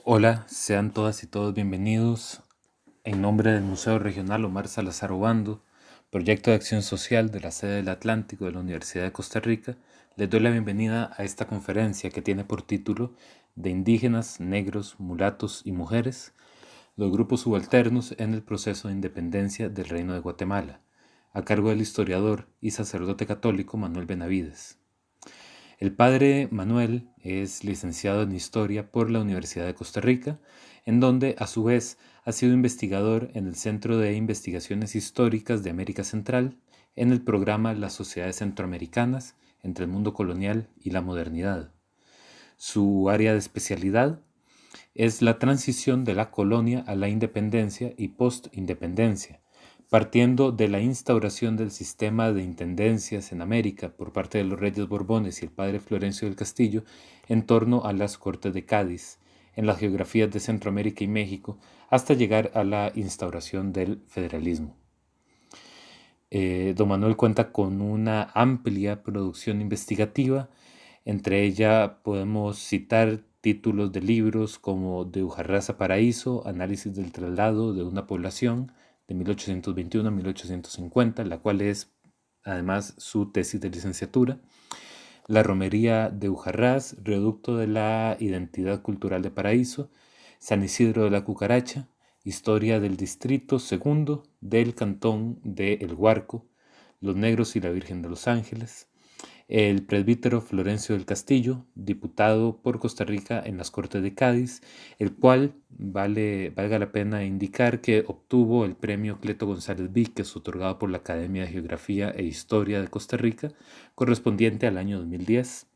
Hola, sean todas y todos bienvenidos. En nombre del Museo Regional Omar Salazar Obando, proyecto de acción social de la sede del Atlántico de la Universidad de Costa Rica, les doy la bienvenida a esta conferencia que tiene por título De indígenas, negros, mulatos y mujeres, los grupos subalternos en el proceso de independencia del Reino de Guatemala, a cargo del historiador y sacerdote católico Manuel Benavides. El padre Manuel es licenciado en Historia por la Universidad de Costa Rica, en donde a su vez ha sido investigador en el Centro de Investigaciones Históricas de América Central, en el programa Las Sociedades Centroamericanas entre el Mundo Colonial y la Modernidad. Su área de especialidad es la transición de la colonia a la independencia y post-independencia, partiendo de la instauración del sistema de intendencias en América por parte de los reyes Borbones y el padre Florencio del Castillo en torno a las Cortes de Cádiz, en las geografías de Centroamérica y México, hasta llegar a la instauración del federalismo. Don Manuel cuenta con una amplia producción investigativa. Entre ella podemos citar títulos de libros como De Ujarrás a Paraíso, Análisis del traslado de una población de 1821 a 1850, la cual es además su tesis de licenciatura. La romería de Ujarrás, reducto de la identidad cultural de Paraíso. San Isidro de la Cucaracha, historia del distrito segundo del cantón de El Huarco, los negros y la Virgen de los Ángeles. El presbítero Florencio del Castillo, diputado por Costa Rica en las Cortes de Cádiz, el cual valga la pena indicar que obtuvo el premio Cleto González Víquez, otorgado por la Academia de Geografía e Historia de Costa Rica, correspondiente al año 2010.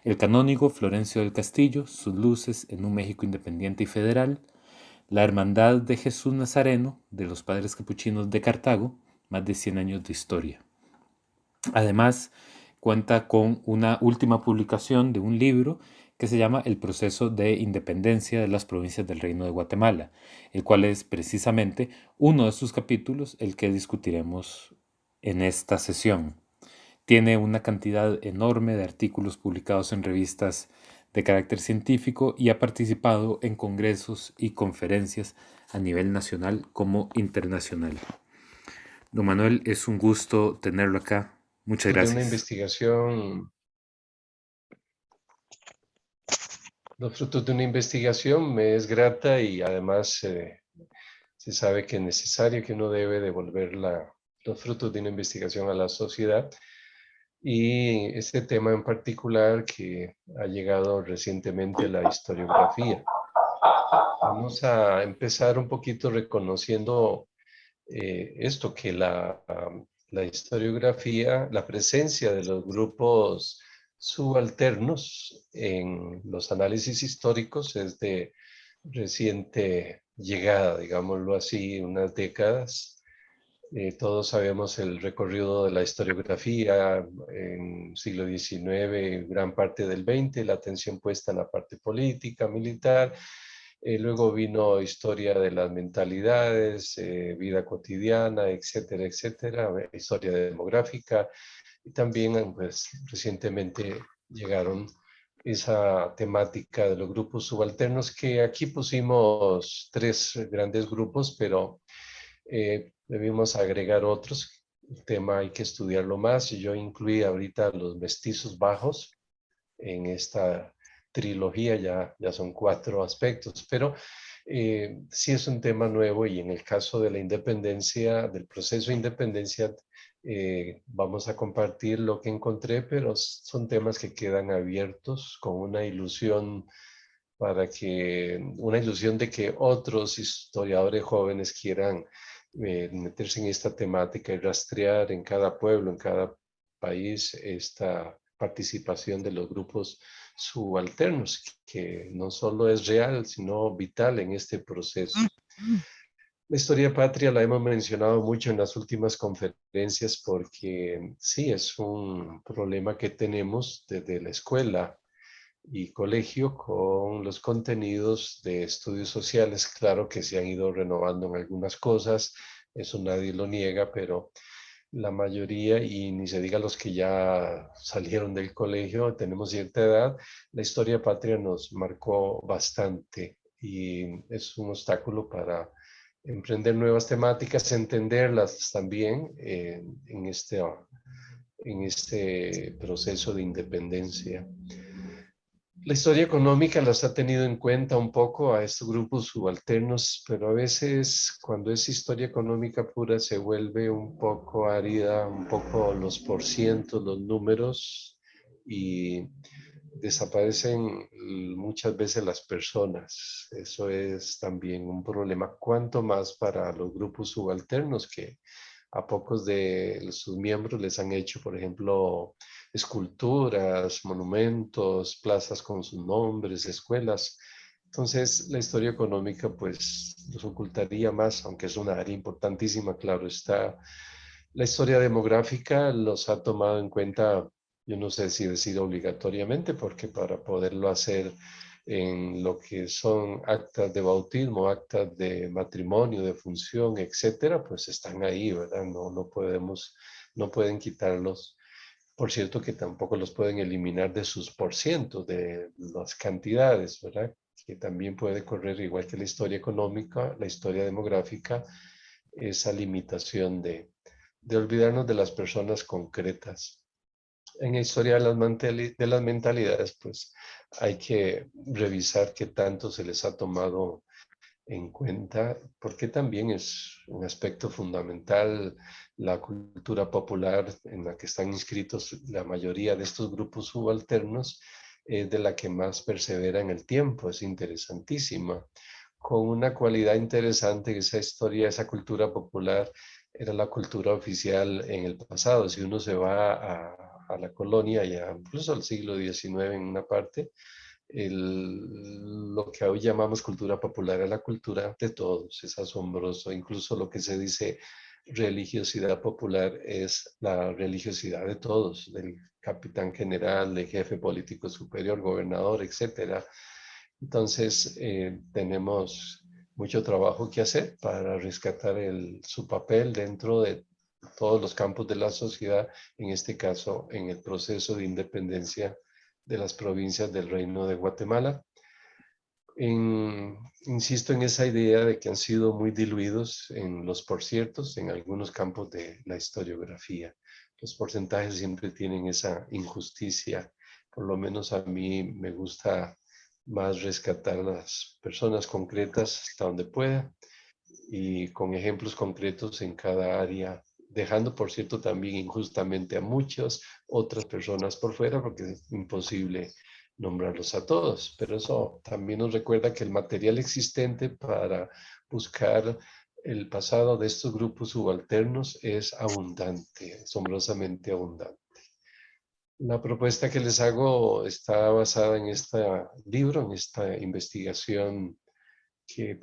El canónigo Florencio del Castillo, sus luces en un México independiente y federal. La Hermandad de Jesús Nazareno de los Padres Capuchinos de Cartago, más de 100 años de historia. Además, cuenta con una última publicación de un libro que se llama El proceso de independencia de las provincias del Reino de Guatemala, el cual es precisamente uno de sus capítulos el que discutiremos en esta sesión. Tiene una cantidad enorme de artículos publicados en revistas de carácter científico y ha participado en congresos y conferencias a nivel nacional como internacional. Don Manuel, es un gusto tenerlo acá. Muchas De una gracias. investigación, los frutos de una investigación me es grata y además se sabe que es necesario que uno debe devolver los frutos de una investigación a la sociedad. Y este tema en particular que ha llegado recientemente a la historiografía. Vamos a empezar un poquito reconociendo esto, que la historiografía, la presencia de los grupos subalternos en los análisis históricos es de reciente llegada, digámoslo así, unas décadas. Todos sabemos el recorrido de la historiografía en siglo XIX, gran parte del XX, la atención puesta en la parte política, militar. Luego vino historia de las mentalidades, vida cotidiana, etcétera, etcétera, historia demográfica. Y también, pues, recientemente llegaron esa temática de los grupos subalternos, que aquí pusimos tres grandes grupos, pero debimos agregar otros. El tema hay que estudiarlo más. Yo incluí ahorita los mestizos bajos en esta trilogía, ya son cuatro aspectos, pero sí es un tema nuevo y en el caso de la independencia, del proceso de independencia, vamos a compartir lo que encontré, pero son temas que quedan abiertos con una ilusión una ilusión de que otros historiadores jóvenes quieran meterse en esta temática y rastrear en cada pueblo, en cada país, esta participación de los grupos subalternos, que no solo es real, sino vital en este proceso. La historia patria la hemos mencionado mucho en las últimas conferencias porque sí, es un problema que tenemos desde la escuela y colegio con los contenidos de estudios sociales. Claro que se han ido renovando en algunas cosas, eso nadie lo niega, pero la mayoría, y ni se diga los que ya salieron del colegio, tenemos cierta edad, la historia patria nos marcó bastante y es un obstáculo para emprender nuevas temáticas, entenderlas también en este proceso de independencia. La historia económica las ha tenido en cuenta un poco a estos grupos subalternos, pero a veces cuando es historia económica pura se vuelve un poco árida, un poco los porcientos, los números, y desaparecen muchas veces las personas. Eso es también un problema. Cuanto más para los grupos subalternos que a pocos de sus miembros les han hecho, por ejemplo, esculturas, monumentos, plazas con sus nombres, escuelas. Entonces, la historia económica, pues, los ocultaría más, aunque es una área importantísima, claro está. La historia demográfica los ha tomado en cuenta, yo no sé si decir obligatoriamente, porque para poderlo hacer en lo que son actas de bautismo, actas de matrimonio, de función, etcétera, pues están ahí, ¿verdad? No pueden quitarlos. Por cierto, que tampoco los pueden eliminar de sus porcientos, de las cantidades, ¿verdad? Que también puede correr, igual que la historia económica, la historia demográfica, esa limitación de olvidarnos de las personas concretas. En la historia de las mentalidades, pues hay que revisar qué tanto se les ha tomado en cuenta, porque también es un aspecto fundamental la cultura popular en la que están inscritos la mayoría de estos grupos subalternos, es de la que más persevera en el tiempo, es interesantísima. Con una cualidad interesante, esa historia, esa cultura popular era la cultura oficial en el pasado. Si uno se va a la colonia, ya incluso al siglo XIX en una parte, lo que hoy llamamos cultura popular es la cultura de todos, es asombroso. Incluso lo que se dice religiosidad popular es la religiosidad de todos, del capitán general, del jefe político superior, gobernador, etcétera. Entonces, tenemos mucho trabajo que hacer para rescatar su papel dentro de todos los campos de la sociedad, en este caso en el proceso de independencia de las provincias del Reino de Guatemala. Insisto en esa idea de que han sido muy diluidos en los porciertos en algunos campos de la historiografía. Los porcentajes siempre tienen esa injusticia. Por lo menos a mí me gusta más rescatar las personas concretas hasta donde pueda y con ejemplos concretos en cada área, dejando por cierto también injustamente a muchas otras personas por fuera porque es imposible nombrarlos a todos, pero eso también nos recuerda que el material existente para buscar el pasado de estos grupos subalternos es abundante, asombrosamente abundante. La propuesta que les hago está basada en este libro, en esta investigación que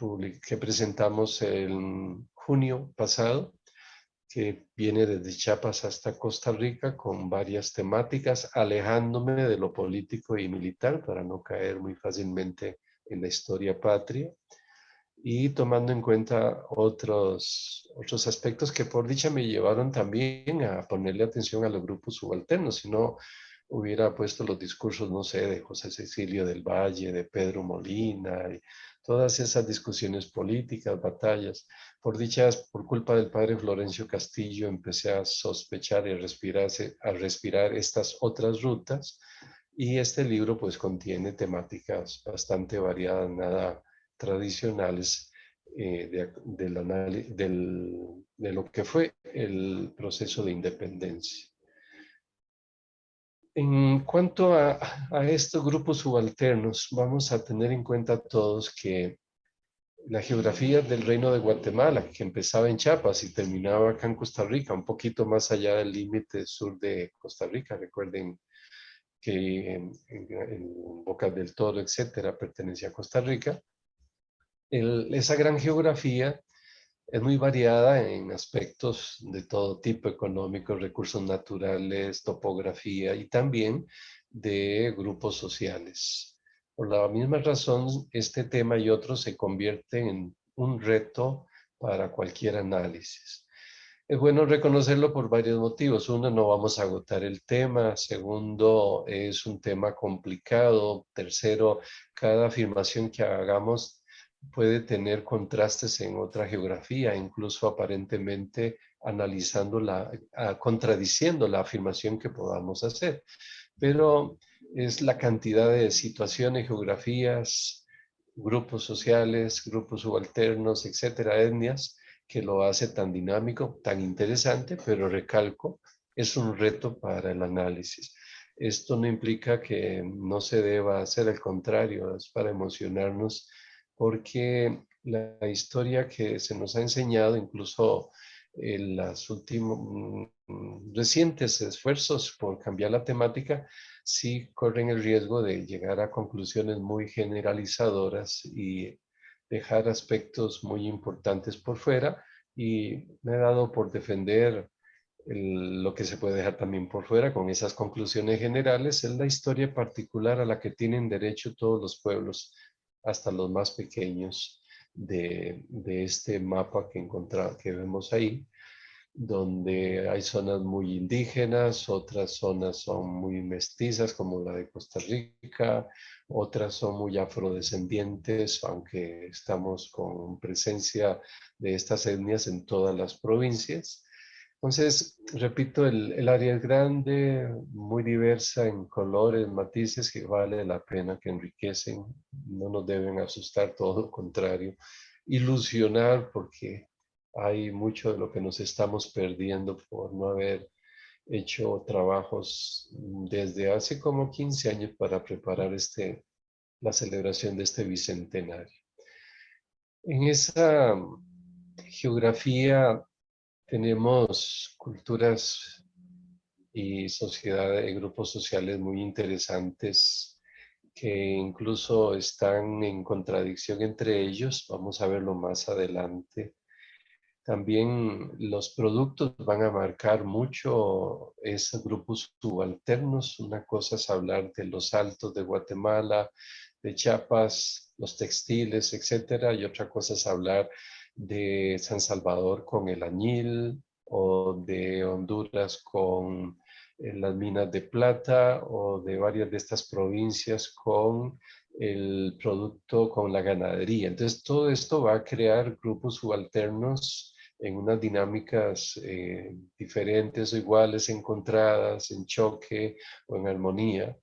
presentamos en junio pasado, que viene desde Chiapas hasta Costa Rica con varias temáticas, alejándome de lo político y militar para no caer muy fácilmente en la historia patria y tomando en cuenta otros aspectos que por dicha me llevaron también a ponerle atención a los grupos subalternos, si no hubiera puesto los discursos, no sé, de José Cecilio del Valle, de Pedro Molina, y todas esas discusiones políticas, batallas. Por dichas, por culpa del padre Florencio Castillo, empecé a sospechar y a respirar estas otras rutas, y este libro pues contiene temáticas bastante variadas, nada tradicionales de lo que fue el proceso de independencia. En cuanto a estos grupos subalternos, vamos a tener en cuenta todos que la geografía del Reino de Guatemala, que empezaba en Chiapas y terminaba acá en Costa Rica, un poquito más allá del límite sur de Costa Rica, recuerden que en Bocas del Toro, etcétera, pertenecía a Costa Rica. Esa gran geografía es muy variada en aspectos de todo tipo, económicos, recursos naturales, topografía y también de grupos sociales. Por la misma razón, este tema y otros se convierten en un reto para cualquier análisis. Es bueno reconocerlo por varios motivos. Uno, no vamos a agotar el tema. Segundo, es un tema complicado. Tercero, cada afirmación que hagamos puede tener contrastes en otra geografía, incluso aparentemente analizando contradiciendo la afirmación que podamos hacer. Pero es la cantidad de situaciones, geografías, grupos sociales, grupos subalternos, etcétera, etnias, que lo hace tan dinámico, tan interesante, pero recalco, es un reto para el análisis. Esto no implica que no se deba hacer, al contrario, es para emocionarnos, porque la historia que se nos ha enseñado, incluso en los últimos recientes esfuerzos por cambiar la temática, sí corren el riesgo de llegar a conclusiones muy generalizadoras y dejar aspectos muy importantes por fuera. Y me he dado por defender lo que se puede dejar también por fuera con esas conclusiones generales, es la historia particular a la que tienen derecho todos los pueblos, hasta los más pequeños de este mapa que vemos ahí, donde hay zonas muy indígenas, otras zonas son muy mestizas, como la de Costa Rica, otras son muy afrodescendientes, aunque estamos con presencia de estas etnias en todas las provincias. Entonces, repito, el área es grande, muy diversa en colores, matices, que vale la pena, que enriquecen, no nos deben asustar, todo lo contrario, ilusionar, porque hay mucho de lo que nos estamos perdiendo por no haber hecho trabajos desde hace como 15 años para preparar la celebración de este bicentenario. En esa geografía tenemos culturas y sociedades, grupos sociales muy interesantes que incluso están en contradicción entre ellos. Vamos a verlo más adelante. También los productos van a marcar mucho esos grupos subalternos. Una cosa es hablar de los altos de Guatemala, de Chiapas, los textiles, etcétera, y otra cosa es hablar de San Salvador con el añil, o de Honduras con las minas de plata, o de varias de estas provincias con el producto, con la ganadería. Entonces, todo esto va a crear grupos subalternos en unas dinámicas diferentes o iguales, encontradas, en choque o en armonía,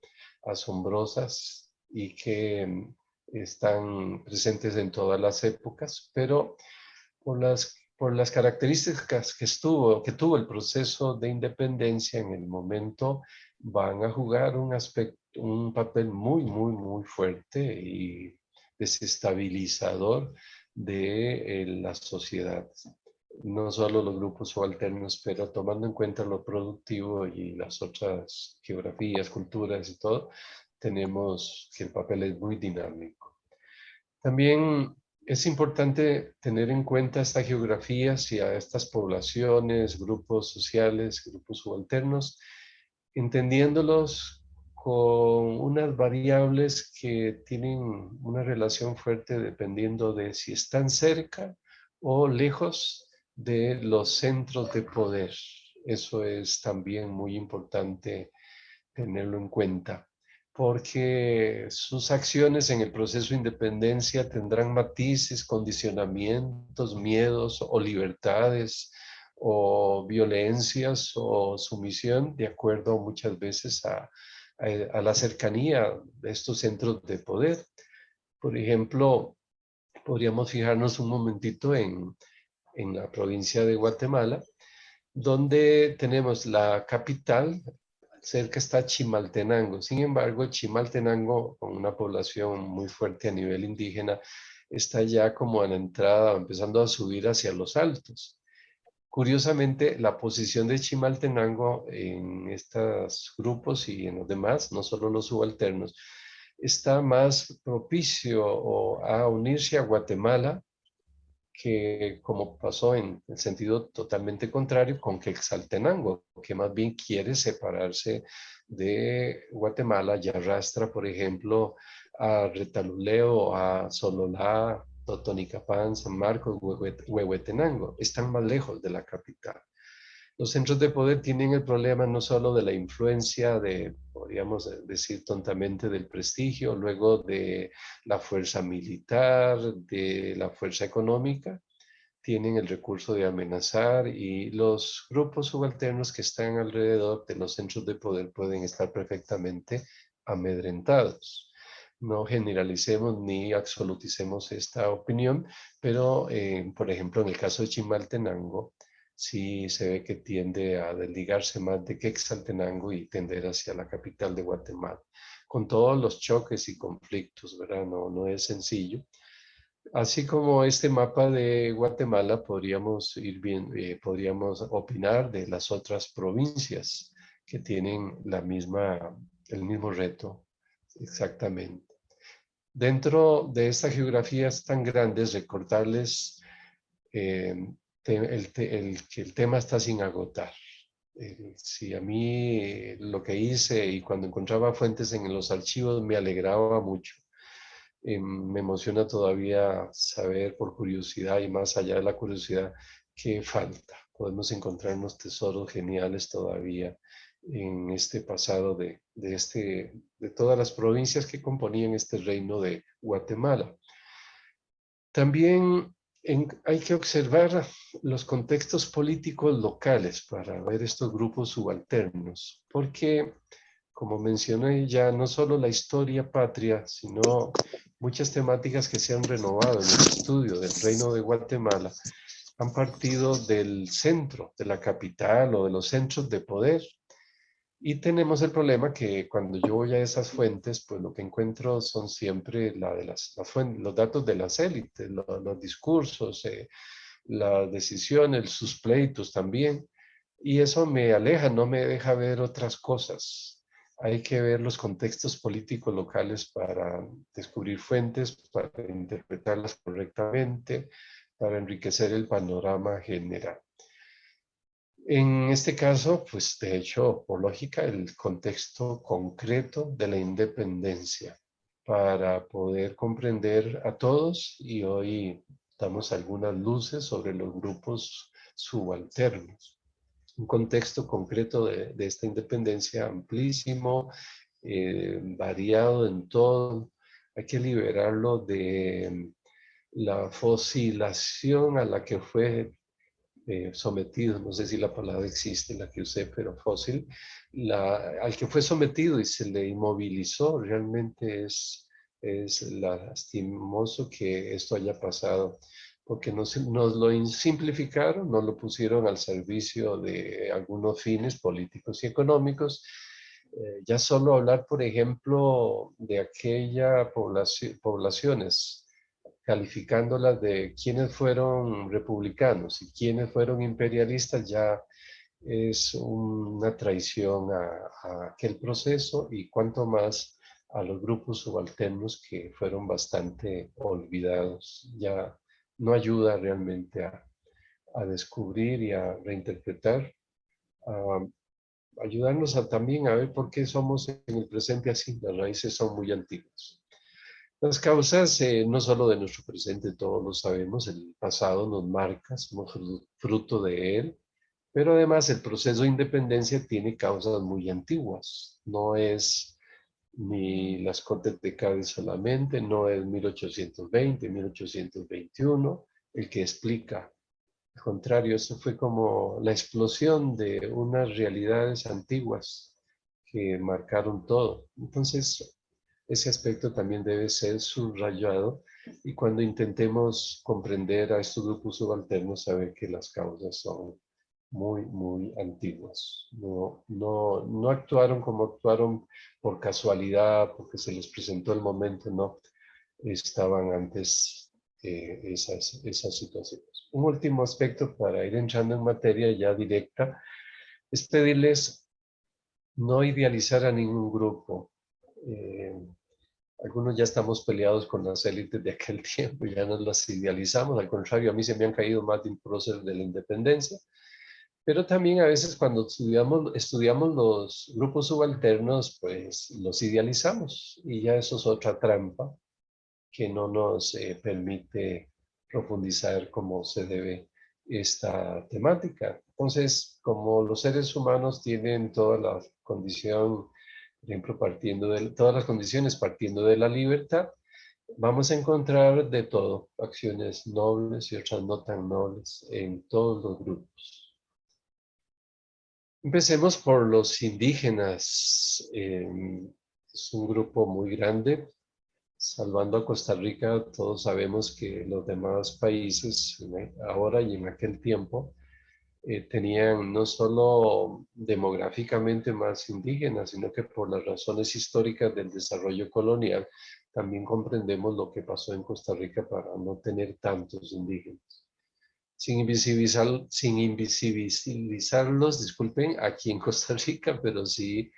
asombrosas, y que están presentes en todas las épocas, pero por las características que tuvo el proceso de independencia en el momento, van a jugar un papel muy, muy, muy fuerte y desestabilizador de la sociedad. No solo los grupos subalternos, pero tomando en cuenta lo productivo y las otras geografías, culturas y todo, tenemos que el papel es muy dinámico. También es importante tener en cuenta esta geografía, si a estas poblaciones, grupos sociales, grupos subalternos, entendiéndolos con unas variables que tienen una relación fuerte dependiendo de si están cerca o lejos de los centros de poder. Eso es también muy importante tenerlo en cuenta, porque sus acciones en el proceso de independencia tendrán matices, condicionamientos, miedos o libertades, o violencias o sumisión, de acuerdo muchas veces a la cercanía de estos centros de poder. Por ejemplo, podríamos fijarnos un momentito en la provincia de Guatemala, donde tenemos la capital. Cerca está Chimaltenango. Sin embargo, Chimaltenango, con una población muy fuerte a nivel indígena, está ya como a la entrada, empezando a subir hacia los altos. Curiosamente, la posición de Chimaltenango en estos grupos y en los demás, no solo los subalternos, está más propicio a unirse a Guatemala, que como pasó en el sentido totalmente contrario con Quetzaltenango, que más bien quiere separarse de Guatemala y arrastra, por ejemplo, a Retaluleo, a Sololá, Totonicapán, San Marcos, Huehuetenango. Están más lejos de la capital. Los centros de poder tienen el problema no solo de la influencia, podríamos decir tontamente, del prestigio, luego de la fuerza militar, de la fuerza económica, tienen el recurso de amenazar y los grupos subalternos que están alrededor de los centros de poder pueden estar perfectamente amedrentados. No generalicemos ni absoluticemos esta opinión, pero por ejemplo en el caso de Chimaltenango, sí se ve que tiende a desligarse más de Quetzaltenango y tender hacia la capital de Guatemala, con todos los choques y conflictos, ¿verdad? No es sencillo. Así como este mapa de Guatemala, podríamos opinar de las otras provincias que tienen el mismo reto, exactamente. Dentro de estas geografías tan grandes, recordarles eh, que el tema está sin agotar. Si a mí lo que hice y cuando encontraba fuentes en los archivos me alegraba mucho, me emociona todavía saber por curiosidad y más allá de la curiosidad qué falta. Podemos encontrarnos tesoros geniales todavía en este pasado de todas las provincias que componían este reino de Guatemala. También hay que observar los contextos políticos locales para ver estos grupos subalternos, porque, como mencioné ya, no solo la historia patria, sino muchas temáticas que se han renovado en el estudio del Reino de Guatemala han partido del centro, de la capital o de los centros de poder. Y tenemos el problema que cuando yo voy a esas fuentes, pues lo que encuentro son siempre los datos de las élites, los discursos, las decisiones, sus pleitos también. Y eso me aleja, no me deja ver otras cosas. Hay que ver los contextos políticos locales para descubrir fuentes, para interpretarlas correctamente, para enriquecer el panorama general. En este caso, pues de hecho, por lógica, el contexto concreto de la independencia para poder comprender a todos y hoy damos algunas luces sobre los grupos subalternos. Un contexto concreto de esta independencia amplísimo, variado en todo. Hay que liberarlo de la fosilación a la que fue sometido, no sé si la palabra existe, la que usé, pero fósil, al que fue sometido y se le inmovilizó, realmente es lastimoso que esto haya pasado, porque nos lo simplificaron, nos lo pusieron al servicio de algunos fines políticos y económicos. Ya solo hablar, por ejemplo, de aquella poblaciones calificándolas de quiénes fueron republicanos y quiénes fueron imperialistas, ya es una traición a aquel proceso y cuanto más a los grupos subalternos que fueron bastante olvidados. Ya no ayuda realmente a descubrir y a reinterpretar, a ayudarnos también a ver por qué somos en el presente así. Las raíces son muy antiguas. Las causas, no solo de nuestro presente, todos lo sabemos, el pasado nos marca, somos fruto de él, pero además el proceso de independencia tiene causas muy antiguas. No es ni las Cortes de Cádiz solamente, no es 1820, 1821 el que explica. Al contrario, eso fue como la explosión de unas realidades antiguas que marcaron todo. Entonces, ese aspecto también debe ser subrayado y cuando intentemos comprender a estos grupos subalternos, saber que las causas son muy antiguas. No actuaron como actuaron por casualidad, porque se les presentó el momento, no. Estaban antes esas situaciones. Un último aspecto para ir entrando en materia ya directa es pedirles no idealizar a ningún grupo. Eh, Algunos ya estamos peleados con las élites de aquel tiempo, ya no las idealizamos, al contrario, a mí se me han caído más de un prócer de la independencia, pero también a veces cuando estudiamos los grupos subalternos, pues los idealizamos y ya eso es otra trampa que no nos permite profundizar como se debe esta temática. Entonces, como los seres humanos tienen toda la condición, por ejemplo, todas las condiciones partiendo de la libertad, vamos a encontrar de todo, acciones nobles y otras no tan nobles en todos los grupos. Empecemos por los indígenas. Es un grupo muy grande. Salvando a Costa Rica, todos sabemos que los demás países, ahora y en aquel tiempo, tenían no solo demográficamente más indígenas, sino que por las razones históricas del desarrollo colonial, también comprendemos lo que pasó en Costa Rica para no tener tantos indígenas. Sin invisibilizarlos, disculpen, aquí en Costa Rica, pero sí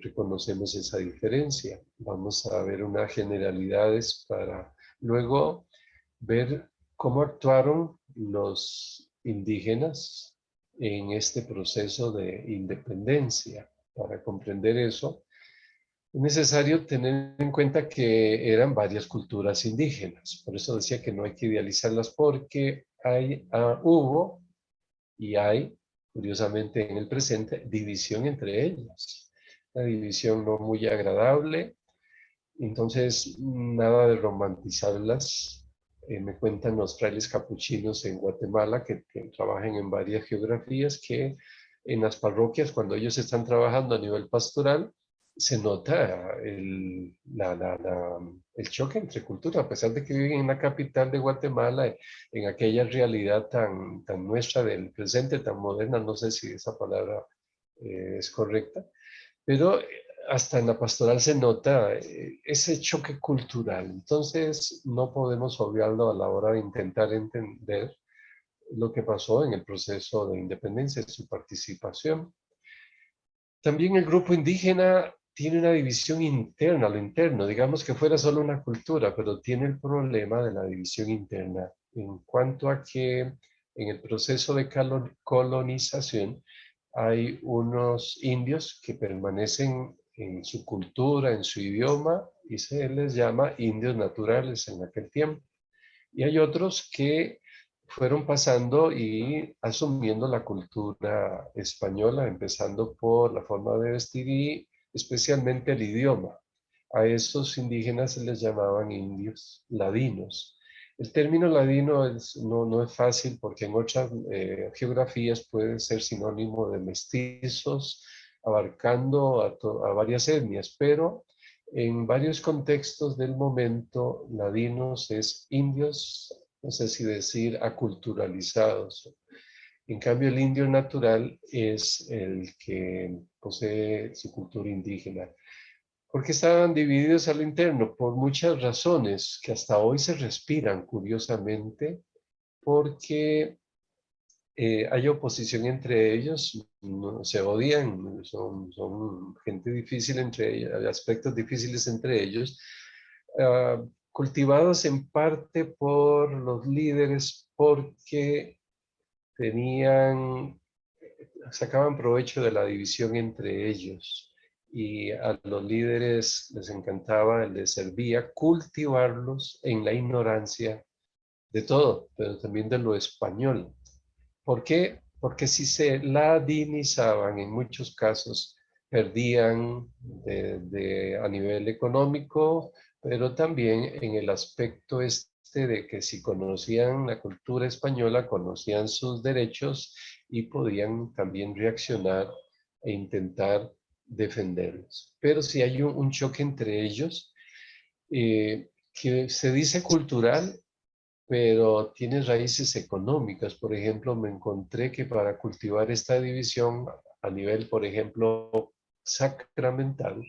reconocemos esa diferencia. Vamos a ver unas generalidades para luego ver cómo actuaron los indígenas en este proceso de independencia. Para comprender eso, es necesario tener en cuenta que eran varias culturas indígenas. Por eso decía que no hay que idealizarlas porque hubo y hay, curiosamente en el presente, división entre ellas. Una división no muy agradable. Entonces, nada de romantizarlas. Me cuentan los frailes capuchinos en Guatemala que trabajan en varias geografías que en las parroquias, cuando ellos están trabajando a nivel pastoral, se nota el choque entre culturas, a pesar de que viven en la capital de Guatemala, en aquella realidad tan nuestra del presente, tan moderna, no sé si esa palabra es correcta, pero hasta en la pastoral se nota ese choque cultural. Entonces, no podemos obviarlo a la hora de intentar entender lo que pasó en el proceso de independencia, su participación. También el grupo indígena tiene una división interna, lo interno, digamos que fuera solo una cultura, pero tiene el problema de la división interna en cuanto a que en el proceso de colonización hay unos indios que permanecen en su cultura, en su idioma, y se les llama indios naturales en aquel tiempo. Y hay otros que fueron pasando y asumiendo la cultura española, empezando por la forma de vestir y especialmente el idioma. A esos indígenas se les llamaban indios ladinos. El término ladino no es fácil porque en otras geografías puede ser sinónimo de mestizos, abarcando a varias etnias, pero en varios contextos del momento, ladinos es indios, no sé si decir aculturalizados. En cambio, el indio natural es el que posee su cultura indígena. ¿Por qué estaban divididos a lo interno? Por muchas razones que hasta hoy se respiran, curiosamente, porque hay oposición entre ellos, no, se odian, son gente difícil entre ellos, hay aspectos difíciles entre ellos, cultivados en parte por los líderes porque sacaban provecho de la división entre ellos y a los líderes les encantaba, les servía cultivarlos en la ignorancia de todo, pero también de lo español. ¿Por qué? Porque si se ladinizaban, en muchos casos perdían a nivel económico, pero también en el aspecto de que si conocían la cultura española, conocían sus derechos y podían también reaccionar e intentar defenderlos. Pero si hay un choque entre ellos, que se dice cultural, pero tiene raíces económicas. Por ejemplo, me encontré que para cultivar esta división a nivel, por ejemplo, sacramental,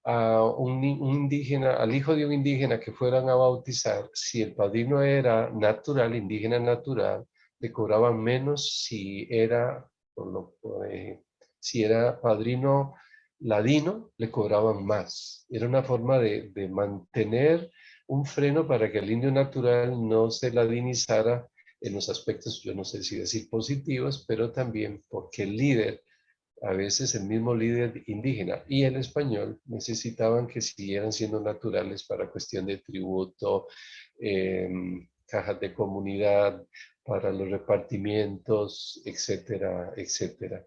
al hijo de un indígena que fueran a bautizar, si el padrino era natural, indígena natural, le cobraban menos si era padrino ladino, le cobraban más. Era una forma de mantener un freno para que el indio natural no se ladinizara en los aspectos, yo no sé si decir positivos, pero también porque el líder, a veces el mismo líder indígena y el español necesitaban que siguieran siendo naturales para cuestión de tributo, cajas de comunidad, para los repartimientos, etcétera, etcétera.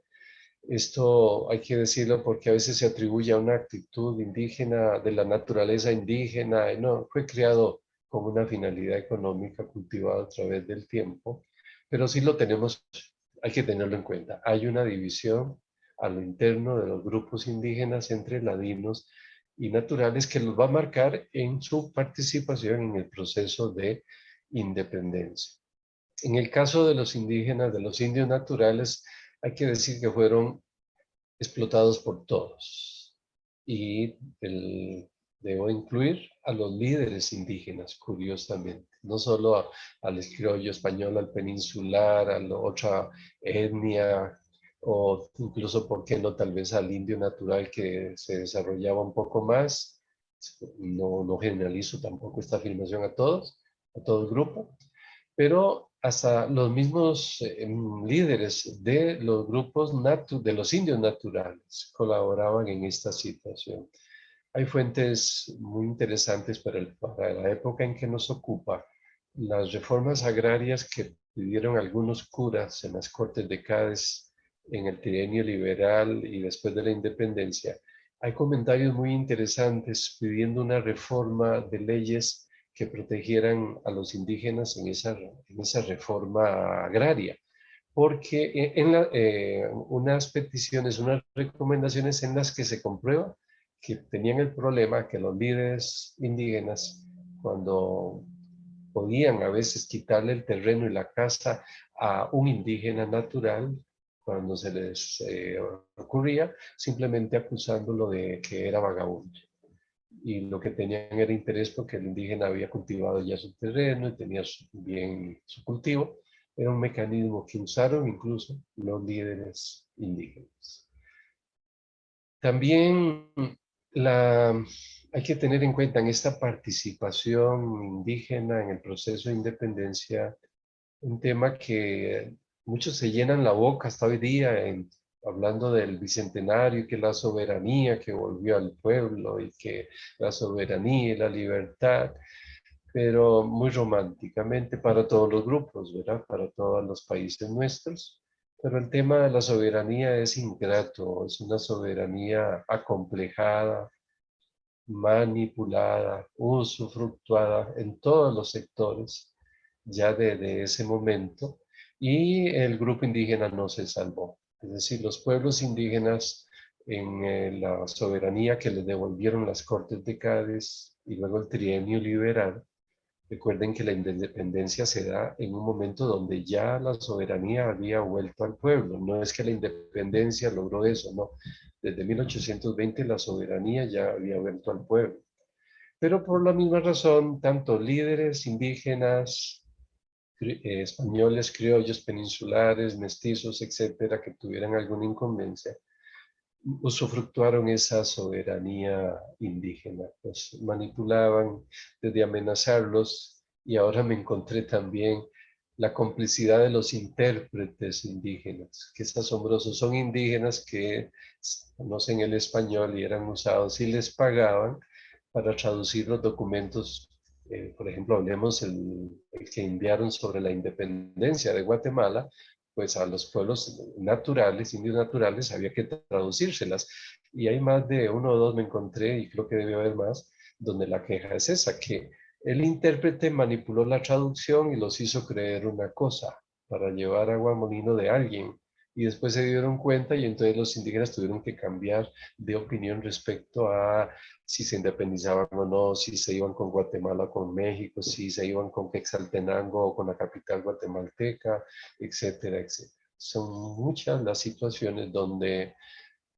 Esto hay que decirlo porque a veces se atribuye a una actitud indígena, de la naturaleza indígena, y no, fue creado con una finalidad económica cultivada a través del tiempo, pero sí lo tenemos, hay que tenerlo en cuenta. Hay una división a lo interno de los grupos indígenas entre ladinos y naturales que los va a marcar en su participación en el proceso de independencia. En el caso de los indígenas, de los indios naturales, hay que decir que fueron explotados por todos. Y debo incluir a los líderes indígenas, curiosamente, no solo al criollo español, al peninsular, a la otra etnia, o incluso, ¿por qué no?, tal vez al indio natural que se desarrollaba un poco más. No, no generalizo tampoco esta afirmación a todo el grupo, pero hasta los mismos líderes de los grupos de los indios naturales colaboraban en esta situación. Hay fuentes muy interesantes para la época en que nos ocupa. Las reformas agrarias que pidieron algunos curas en las Cortes de Cádiz en el trienio liberal y después de la independencia. Hay comentarios muy interesantes pidiendo una reforma de leyes que protegieran a los indígenas en esa reforma agraria, porque unas peticiones, unas recomendaciones en las que se comprueba que tenían el problema que los líderes indígenas, cuando podían a veces quitarle el terreno y la casa a un indígena natural, cuando se les ocurría, simplemente acusándolo de que era vagabundo. Y lo que tenían era interés porque el indígena había cultivado ya su terreno y tenía bien su cultivo. Era un mecanismo que usaron incluso los líderes indígenas. También hay que tener en cuenta en esta participación indígena en el proceso de independencia un tema que muchos se llenan la boca hasta hoy día hablando del bicentenario y que la soberanía que volvió al pueblo y que la soberanía y la libertad, pero muy románticamente para todos los grupos, ¿verdad? Para todos los países nuestros. Pero el tema de la soberanía es ingrato, es una soberanía acomplejada, manipulada, usufructuada en todos los sectores ya de ese momento, y el grupo indígena no se salvó. Es decir, los pueblos indígenas en la soberanía que les devolvieron las Cortes de Cádiz y luego el trienio liberal. Recuerden que la independencia se da en un momento donde ya la soberanía había vuelto al pueblo. No es que la independencia logró eso, no. Desde 1820 la soberanía ya había vuelto al pueblo. Pero por la misma razón, tanto líderes indígenas, españoles, criollos, peninsulares, mestizos, etcétera, que tuvieran alguna incumbencia, usufructuaron esa soberanía indígena, los manipulaban desde amenazarlos, y ahora me encontré también la complicidad de los intérpretes indígenas, que es asombroso, son indígenas que conocen el español y eran usados y les pagaban para traducir los documentos. Por ejemplo, hablemos el que enviaron sobre la independencia de Guatemala, pues a los pueblos naturales, indios naturales, había que traducírselas. Y hay más de uno o dos me encontré, y creo que debe haber más, donde la queja es esa, que el intérprete manipuló la traducción y los hizo creer una cosa para llevar agua al molino de alguien. Y después se dieron cuenta y entonces los indígenas tuvieron que cambiar de opinión respecto a si se independizaban o no, si se iban con Guatemala o con México, si se iban con Quetzaltenango o con la capital guatemalteca, etcétera, etcétera. Son muchas las situaciones donde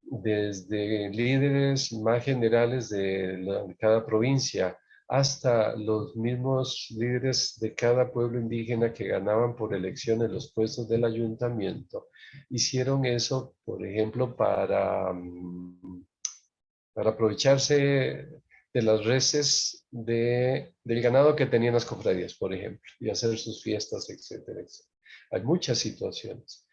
desde líderes más generales de cada provincia hasta los mismos líderes de cada pueblo indígena que ganaban por elecciones los puestos del ayuntamiento, hicieron eso, por ejemplo, para aprovecharse de las reses del ganado que tenían las cofradías, por ejemplo, y hacer sus fiestas, etcétera, etcétera. Hay muchas situaciones.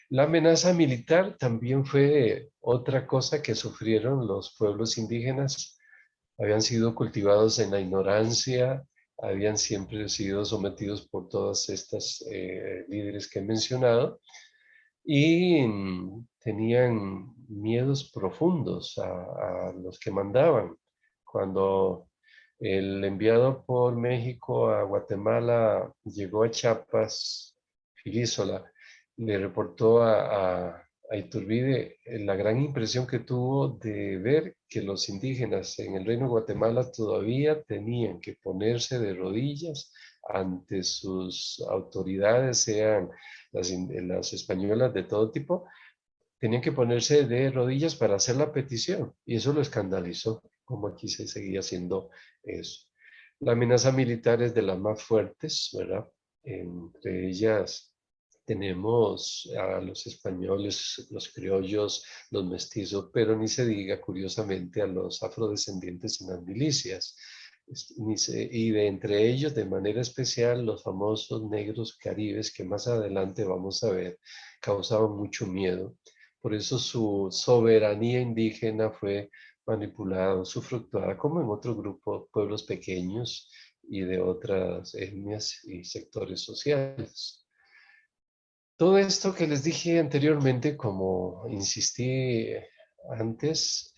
La amenaza militar también fue otra cosa que sufrieron los pueblos indígenas. Habían sido cultivados en la ignorancia, habían siempre sido sometidos por todas estas líderes que he mencionado y tenían miedos profundos a los que mandaban. Cuando el enviado por México a Guatemala llegó a Chiapas, Filísola, le reportó a Iturbide la gran impresión que tuvo de ver que los indígenas en el reino de Guatemala todavía tenían que ponerse de rodillas ante sus autoridades, sean las españolas de todo tipo, tenían que ponerse de rodillas para hacer la petición. Y eso lo escandalizó, como aquí se seguía haciendo eso. La amenaza militar es de las más fuertes, ¿verdad? Entre ellas tenemos a los españoles, los criollos, los mestizos, pero ni se diga, curiosamente, a los afrodescendientes en las milicias. Y de entre ellos, de manera especial, los famosos negros caribes, que más adelante vamos a ver, causaban mucho miedo. Por eso su soberanía indígena fue manipulada, usufructuada, como en otros grupos, pueblos pequeños y de otras etnias y sectores sociales. Todo esto que les dije anteriormente, como insistí antes,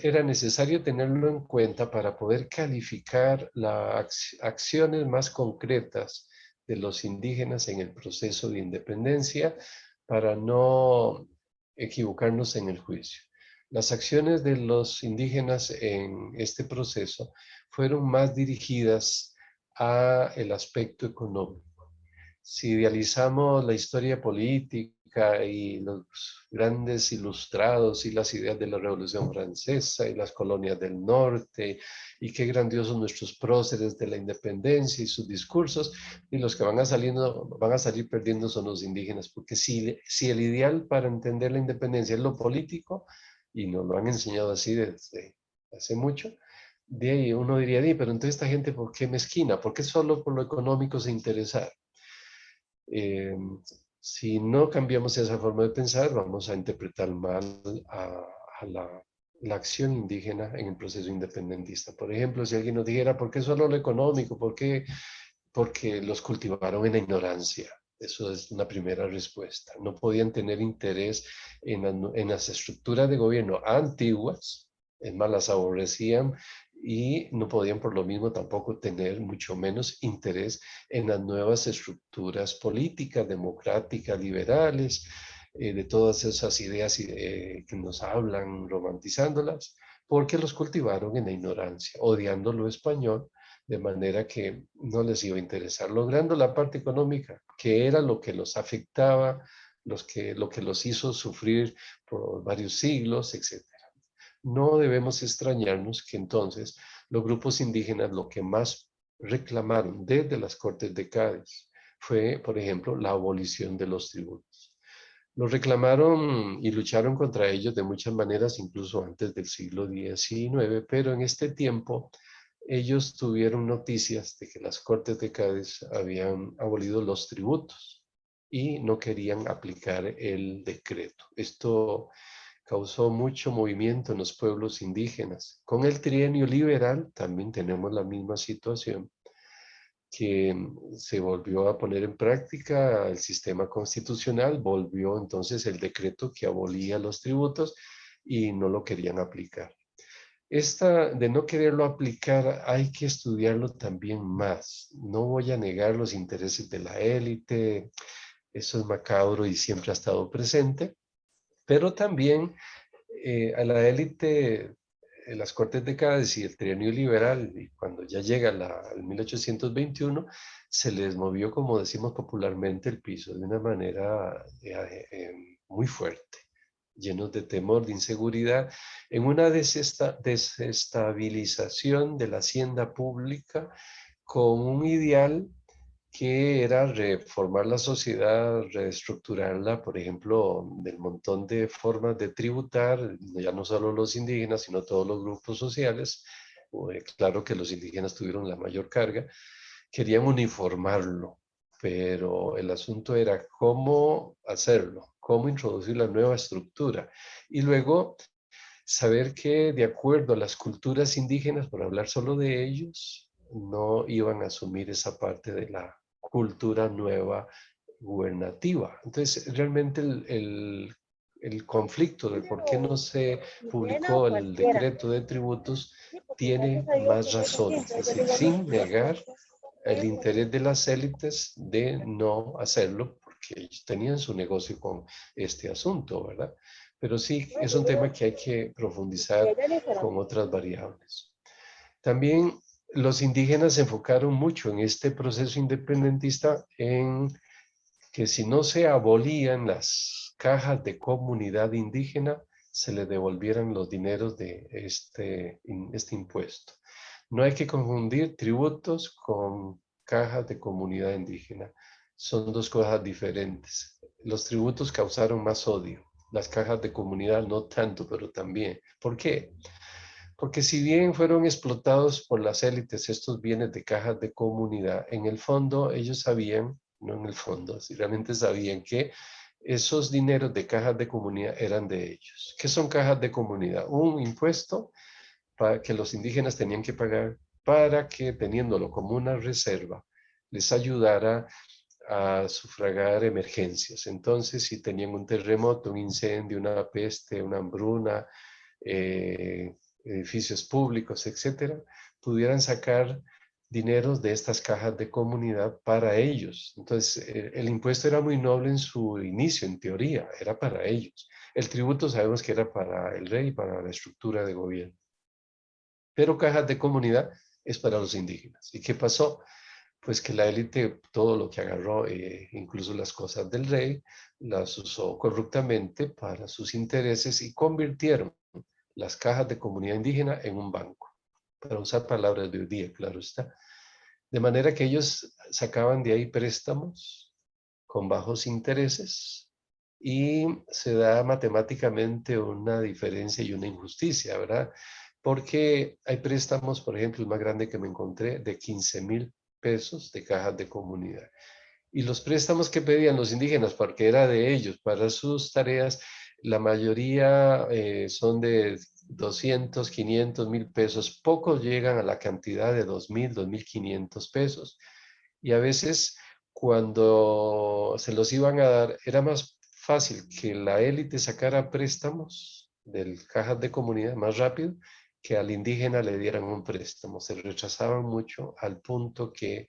era necesario tenerlo en cuenta para poder calificar las acciones más concretas de los indígenas en el proceso de independencia para no equivocarnos en el juicio. Las acciones de los indígenas en este proceso fueron más dirigidas a el aspecto económico. Si idealizamos la historia política y los grandes ilustrados y las ideas de la Revolución Francesa y las colonias del norte y qué grandiosos nuestros próceres de la independencia y sus discursos, y los que van a salir perdiendo son los indígenas, porque si el ideal para entender la independencia es lo político, y nos lo han enseñado así desde hace mucho, de ahí uno diría, pero entonces esta gente, ¿por qué mezquina? ¿Por qué solo por lo económico se interesa? Eh, si no cambiamos esa forma de pensar, vamos a interpretar mal a la acción indígena en el proceso independentista. Por ejemplo, si alguien nos dijera, ¿por qué solo lo económico? ¿Por qué? Porque los cultivaron en la ignorancia. Eso es una primera respuesta. No podían tener interés en las estructuras de gobierno antiguas, es más, las aborrecían y no podían por lo mismo tampoco tener mucho menos interés en las nuevas estructuras políticas, democráticas, liberales, de todas esas ideas que nos hablan, romantizándolas, porque los cultivaron en la ignorancia, odiando lo español, de manera que no les iba a interesar, logrando la parte económica, que era lo que los afectaba, lo que los hizo sufrir por varios siglos, etc. No debemos extrañarnos que entonces los grupos indígenas lo que más reclamaron desde las Cortes de Cádiz fue, por ejemplo, la abolición de los tributos. Los reclamaron y lucharon contra ellos de muchas maneras, incluso antes del siglo XIX, pero en este tiempo ellos tuvieron noticias de que las Cortes de Cádiz habían abolido los tributos y no querían aplicar el decreto. Esto causó mucho movimiento en los pueblos indígenas. Con el trienio liberal también tenemos la misma situación, que se volvió a poner en práctica el sistema constitucional, volvió entonces el decreto que abolía los tributos y no lo querían aplicar. Esta de no quererlo aplicar hay que estudiarlo también más. No voy a negar los intereses de la élite, eso es macabro y siempre ha estado presente, pero también a la élite, las Cortes de Cádiz y el trienio liberal, y cuando ya llega el 1821, se les movió, como decimos popularmente, el piso de una manera muy fuerte, llenos de temor, de inseguridad, en una desestabilización de la hacienda pública con un ideal que era reformar la sociedad, reestructurarla, por ejemplo, del montón de formas de tributar, ya no solo los indígenas, sino todos los grupos sociales. Claro que los indígenas tuvieron la mayor carga, querían uniformarlo, pero el asunto era cómo hacerlo, cómo introducir la nueva estructura. Y luego saber que de acuerdo a las culturas indígenas, por hablar solo de ellos, no iban a asumir esa parte de la cultura nueva gubernativa. Entonces, realmente el conflicto de por qué no se publicó el decreto de tributos tiene más razones, es decir, sin negar el interés de las élites de no hacerlo, porque ellos tenían su negocio con este asunto, ¿verdad? Pero sí, es un tema que hay que profundizar con otras variables. También los indígenas se enfocaron mucho en este proceso independentista en que si no se abolían las cajas de comunidad indígena, se le devolvieran los dineros de este impuesto. No hay que confundir tributos con cajas de comunidad indígena. Son dos cosas diferentes. Los tributos causaron más odio. Las cajas de comunidad no tanto, pero también. ¿Por qué? Porque si bien fueron explotados por las élites estos bienes de cajas de comunidad, en el fondo ellos sabían, no en el fondo, si realmente sabían que esos dineros de cajas de comunidad eran de ellos. ¿Qué son cajas de comunidad? Un impuesto para que los indígenas tenían que pagar para que, teniéndolo como una reserva, les ayudara a sufragar emergencias. Entonces, si tenían un terremoto, un incendio, una peste, una hambruna, eh, edificios públicos, etcétera, pudieran sacar dineros de estas cajas de comunidad para ellos. Entonces, el impuesto era muy noble en su inicio, en teoría, era para ellos. El tributo sabemos que era para el rey, para la estructura de gobierno. Pero cajas de comunidad es para los indígenas. ¿Y qué pasó? Pues que la élite todo lo que agarró, incluso las cosas del rey, las usó corruptamente para sus intereses y convirtieron las cajas de comunidad indígena en un banco, para usar palabras de hoy día, claro está. De manera que ellos sacaban de ahí préstamos con bajos intereses y se da matemáticamente una diferencia y una injusticia, ¿verdad? Porque hay préstamos, por ejemplo, el más grande que me encontré, de 15,000 pesos de cajas de comunidad. Y los préstamos que pedían los indígenas, porque era de ellos, para sus tareas, la mayoría son de 200, 500,000 pesos. Pocos llegan a la cantidad de 2,000, 2,500 pesos. Y a veces cuando se los iban a dar, era más fácil que la élite sacara préstamos del cajas de comunidad más rápido que al indígena le dieran un préstamo. Se rechazaban mucho al punto que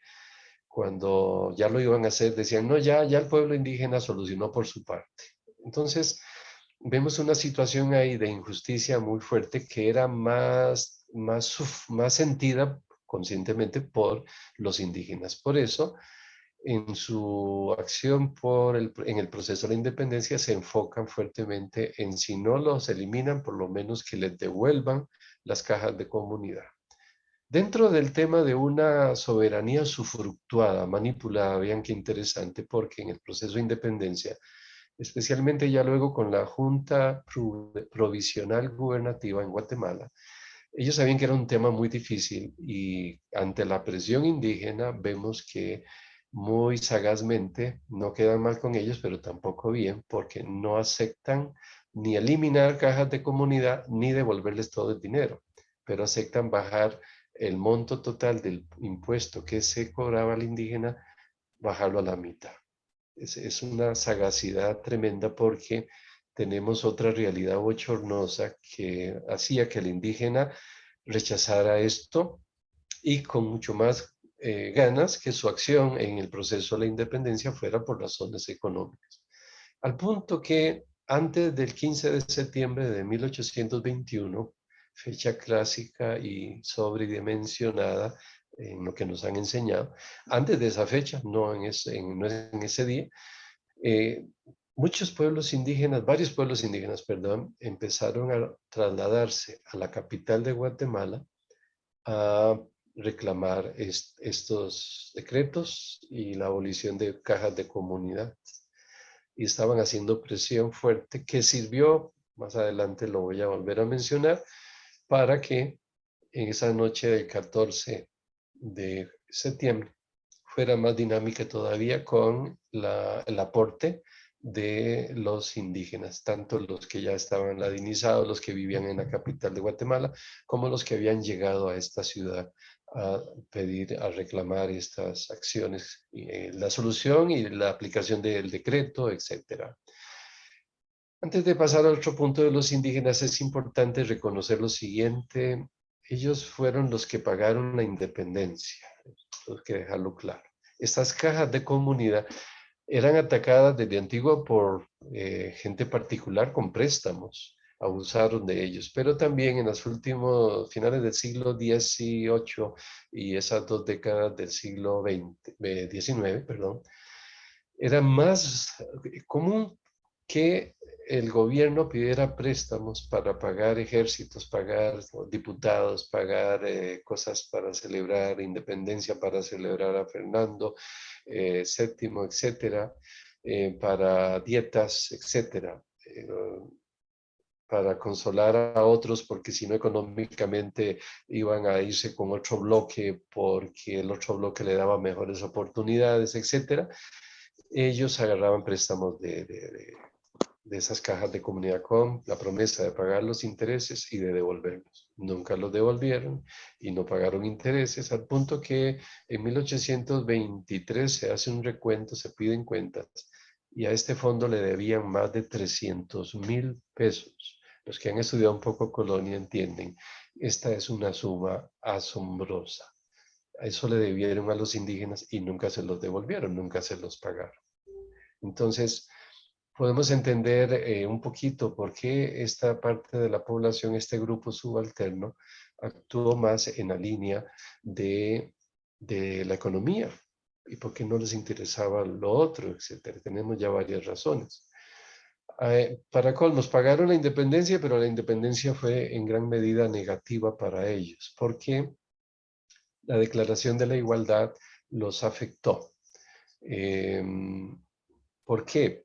cuando ya lo iban a hacer decían, no, ya el pueblo indígena solucionó por su parte. Entonces, vemos una situación ahí de injusticia muy fuerte que era más sentida conscientemente por los indígenas. Por eso, en su acción en el proceso de la independencia se enfocan fuertemente en si no los eliminan, por lo menos que les devuelvan las cajas de comunidad. Dentro del tema de una soberanía sufructuada, manipulada, vean qué interesante, porque en el proceso de independencia, especialmente ya luego con la Junta Provisional Gubernativa en Guatemala, ellos sabían que era un tema muy difícil y ante la presión indígena vemos que muy sagazmente no quedan mal con ellos, pero tampoco bien, porque no aceptan ni eliminar cajas de comunidad ni devolverles todo el dinero, pero aceptan bajar el monto total del impuesto que se cobraba al indígena, bajarlo a la mitad. Es una sagacidad tremenda porque tenemos otra realidad bochornosa que hacía que el indígena rechazara esto y con mucho más ganas que su acción en el proceso de la independencia fuera por razones económicas. Al punto que antes del 15 de septiembre de 1821, fecha clásica y sobredimensionada en lo que nos han enseñado, antes de esa fecha, no en ese día, eh, muchos pueblos indígenas, varios pueblos indígenas, perdón, empezaron a trasladarse a la capital de Guatemala a reclamar estos decretos y la abolición de cajas de comunidad. Y estaban haciendo presión fuerte que sirvió, más adelante lo voy a volver a mencionar, para que en esa noche del 14 de septiembre fuera más dinámica todavía con el aporte de los indígenas, tanto los que ya estaban ladinizados, los que vivían en la capital de Guatemala, como los que habían llegado a esta ciudad a pedir, a reclamar estas acciones, la solución y la aplicación del decreto, etcétera. Antes de pasar al otro punto de los indígenas, es importante reconocer lo siguiente. Ellos fueron los que pagaron la independencia, hay que dejarlo claro. Estas cajas de comunidad eran atacadas desde antiguo por gente particular con préstamos, abusaron de ellos, pero también en los últimos finales del siglo XVIII y esas 2 décadas del siglo XIX, perdón, era más común que el gobierno pidiera préstamos para pagar ejércitos, pagar diputados, pagar cosas para celebrar independencia, para celebrar a Fernando VII, etcétera, para dietas, etcétera, para consolar a otros, porque si no económicamente iban a irse con otro bloque, porque el otro bloque le daba mejores oportunidades, etcétera. Ellos agarraban préstamos de esas cajas de comunidad con la promesa de pagar los intereses y de devolverlos. Nunca los devolvieron y no pagaron intereses, al punto que en 1823 se hace un recuento, se piden cuentas, y a este fondo le debían más de 300,000 pesos. Los que han estudiado un poco colonia entienden, esta es una suma asombrosa. A eso le debieron a los indígenas y nunca se los devolvieron, nunca se los pagaron. Entonces, podemos entender un poquito por qué esta parte de la población, este grupo subalterno, actuó más en la línea de, de la economía y por qué no les interesaba lo otro, etcétera. Tenemos ya varias razones. Para colmos, pagaron la independencia, pero la independencia fue en gran medida negativa para ellos, porque la Declaración de la Igualdad los afectó. ¿Por qué?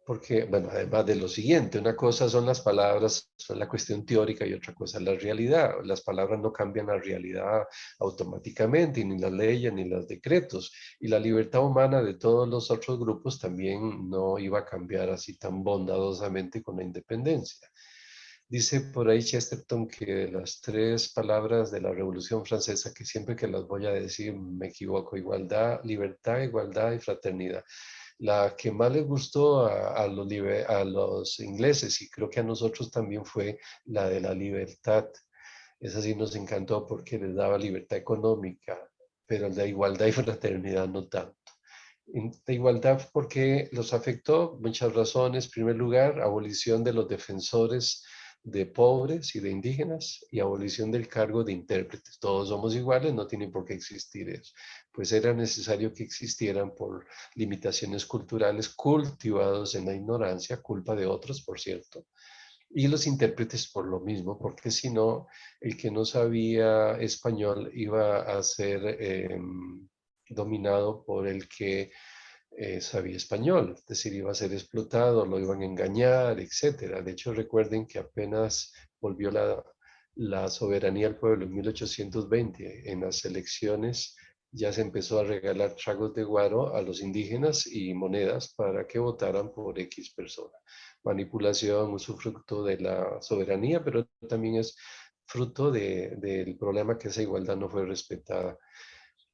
Porque, bueno, además de lo siguiente, una cosa son las palabras, son la cuestión teórica y otra cosa es la realidad. Las palabras no cambian la realidad automáticamente, ni las leyes, ni los decretos. Y la libertad humana de todos los otros grupos también no iba a cambiar así tan bondadosamente con la independencia. Dice por ahí Chesterton que las 3 palabras de la Revolución Francesa, que siempre que las voy a decir me equivoco: igualdad, libertad, igualdad y fraternidad. La que más les gustó a los ingleses, y creo que a nosotros también, fue la de la libertad. Esa sí nos encantó porque les daba libertad económica, pero la igualdad y fraternidad no tanto. De igualdad porque los afectó muchas razones. En primer lugar, abolición de los defensores de pobres y de indígenas y abolición del cargo de intérpretes. Todos somos iguales, no tiene por qué existir eso. Pues era necesario que existieran por limitaciones culturales cultivados en la ignorancia, culpa de otros, por cierto. Y los intérpretes por lo mismo, porque si no, el que no sabía español iba a ser dominado por el que sabía español, es decir, iba a ser explotado, lo iban a engañar, etcétera. De hecho, recuerden que apenas volvió la soberanía al pueblo en 1820, en las elecciones ya se empezó a regalar tragos de guaro a los indígenas y monedas para que votaran por X persona. Manipulación, usufructo de la soberanía, pero también es fruto del problema que esa igualdad no fue respetada.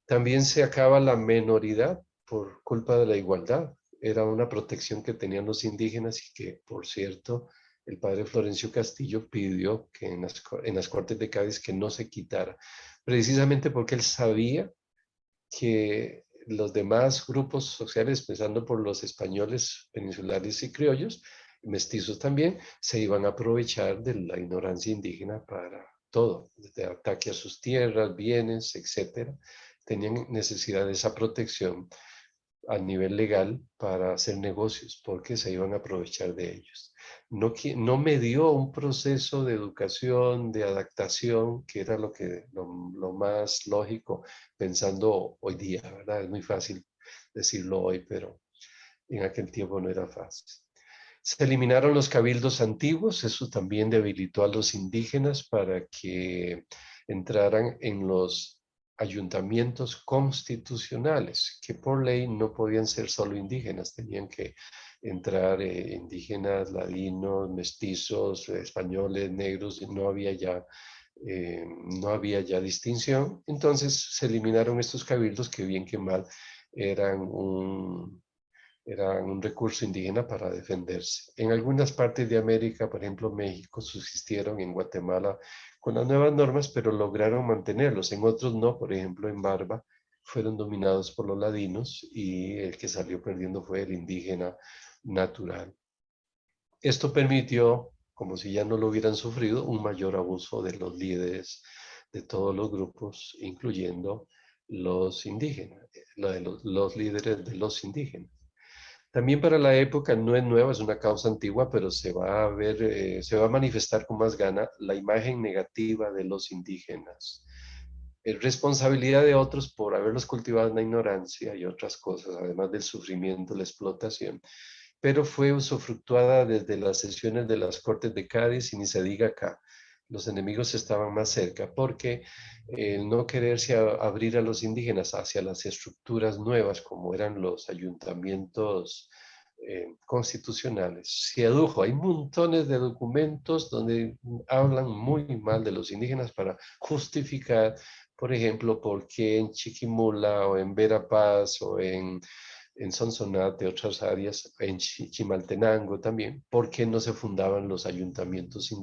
También se acaba la menoridad por culpa de la igualdad. Era una protección que tenían los indígenas y que, por cierto, el padre Florencio Castillo pidió que en las Cortes de Cádiz que no se quitara, precisamente porque él sabía que los demás grupos sociales, empezando por los españoles, peninsulares y criollos, mestizos también, se iban a aprovechar de la ignorancia indígena para todo, desde ataque a sus tierras, bienes, etcétera. Tenían necesidad de esa protección a nivel legal para hacer negocios, porque se iban a aprovechar de ellos. No me dio un proceso de educación, de adaptación, que era lo más lógico pensando hoy día, ¿verdad? Es muy fácil decirlo hoy, pero en aquel tiempo no era fácil. Se eliminaron los cabildos antiguos, eso también debilitó a los indígenas para que entraran en los ayuntamientos constitucionales, que por ley no podían ser solo indígenas, tenían que entrar indígenas, ladinos, mestizos, españoles, negros, no había ya distinción. Entonces se eliminaron estos cabildos que bien que mal eran un recurso indígena para defenderse. En algunas partes de América, por ejemplo México, subsistieron, en Guatemala con las nuevas normas, pero lograron mantenerlos. En otros no, por ejemplo en Barba fueron dominados por los ladinos y el que salió perdiendo fue el indígena natural. Esto permitió, como si ya no lo hubieran sufrido, un mayor abuso de los líderes de todos los grupos, incluyendo los indígenas, los líderes de los indígenas. También para la época no es nueva, es una causa antigua, pero se va a ver, se va a manifestar con más gana la imagen negativa de los indígenas. Responsabilidad de otros por haberlos cultivado en la ignorancia y otras cosas, además del sufrimiento, la explotación, pero fue usufructuada desde las sesiones de las Cortes de Cádiz y ni se diga acá. Los enemigos estaban más cerca porque el no quererse abrir a los indígenas hacia las estructuras nuevas como eran los ayuntamientos constitucionales se adujo. Hay montones de documentos donde hablan muy mal de los indígenas para justificar, por ejemplo, por qué en Chiquimula o en Verapaz o en Sonsonate, otras áreas, en Chimaltenango también, por qué no se fundaban los ayuntamientos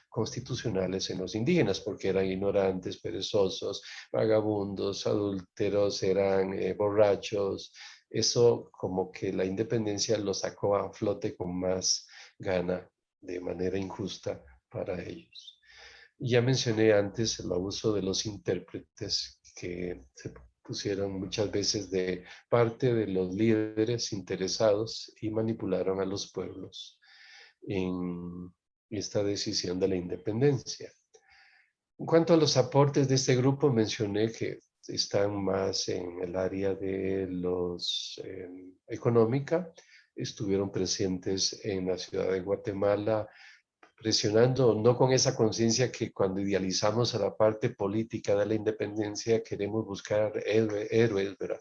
constitucionales en los indígenas, porque eran ignorantes, perezosos, vagabundos, adúlteros, eran borrachos. Eso como que la independencia lo sacó a flote con más gana, de manera injusta para ellos. Ya mencioné antes el abuso de los intérpretes que se pusieron muchas veces de parte de los líderes interesados y manipularon a los pueblos en esta decisión de la independencia. En cuanto a los aportes de este grupo, mencioné que están más en el área de los económica, estuvieron presentes en la ciudad de Guatemala, presionando, no con esa conciencia que cuando idealizamos a la parte política de la independencia queremos buscar héroes, ¿verdad?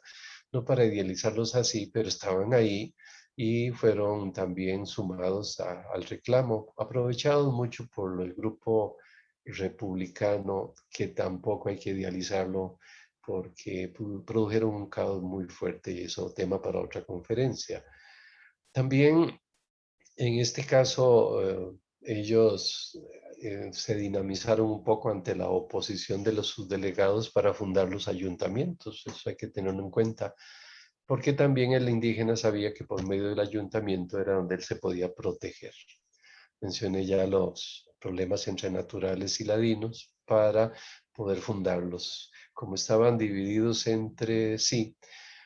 No para idealizarlos así, pero estaban ahí y fueron también sumados al reclamo, aprovechados mucho por el grupo republicano, que tampoco hay que idealizarlo porque produjeron un caos muy fuerte y eso tema para otra conferencia. También en este caso, ellos se dinamizaron un poco ante la oposición de los subdelegados para fundar los ayuntamientos. Eso hay que tenerlo en cuenta, porque también el indígena sabía que por medio del ayuntamiento era donde él se podía proteger. Mencioné ya los problemas entre naturales y ladinos para poder fundarlos. Como estaban divididos entre sí,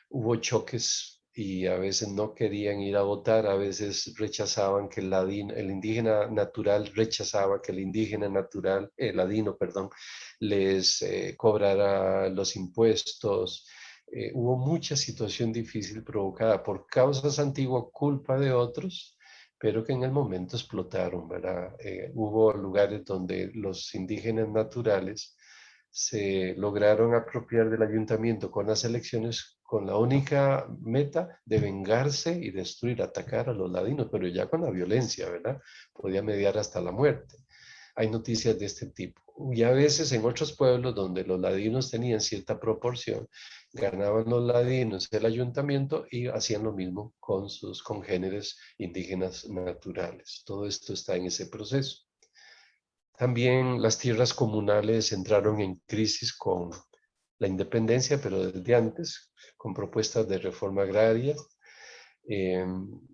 hubo choques y a veces no querían ir a votar, a veces rechazaban que el indígena natural rechazaba que el indígena natural, el ladino, perdón, les cobrara los impuestos. Hubo mucha situación difícil provocada por causas antiguas, culpa de otros, pero que en el momento explotaron, ¿verdad? Hubo lugares donde los indígenas naturales se lograron apropiar del ayuntamiento con las elecciones con la única meta de vengarse y destruir, atacar a los ladinos, pero ya con la violencia, ¿verdad? Podía mediar hasta la muerte. Hay noticias de este tipo. Y a veces en otros pueblos donde los ladinos tenían cierta proporción, ganaban los ladinos el ayuntamiento y hacían lo mismo con sus congéneres indígenas naturales. Todo esto está en ese proceso. También las tierras comunales entraron en crisis con la independencia, pero desde antes, con propuestas de reforma agraria.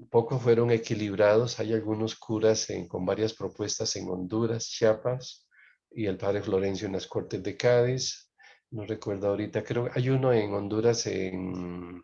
Poco fueron equilibrados. Hay algunos curas con varias propuestas en Honduras, Chiapas y el padre Florencio en las Cortes de Cádiz. No recuerdo ahorita, creo que hay uno en Honduras en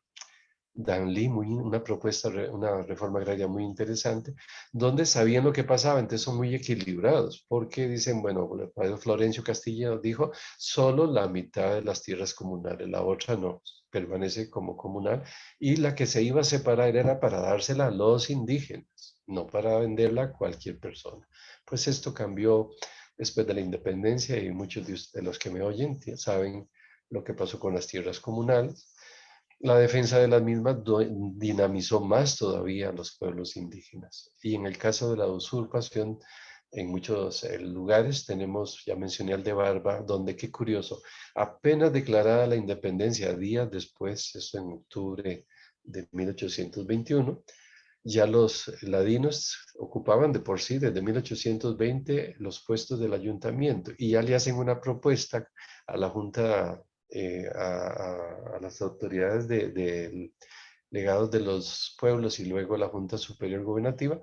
Danlí, una propuesta, una reforma agraria muy interesante, donde sabían lo que pasaba, entonces son muy equilibrados, porque dicen, bueno, el padre Florencio Castillo dijo, solo la mitad de las tierras comunales, la otra no, permanece como comunal, y la que se iba a separar era para dársela a los indígenas, no para venderla a cualquier persona. Pues esto cambió después de la independencia y muchos de los que me oyen saben lo que pasó con las tierras comunales. La defensa de las mismas dinamizó más todavía a los pueblos indígenas. Y en el caso de la usurpación, en muchos lugares tenemos, ya mencioné al de Barba, donde, qué curioso, apenas declarada la independencia, días después, eso en octubre de 1821, ya los ladinos ocupaban de por sí desde 1820 los puestos del ayuntamiento y ya le hacen una propuesta a la Junta, a las autoridades de legados de los pueblos y luego la Junta Superior Gubernativa,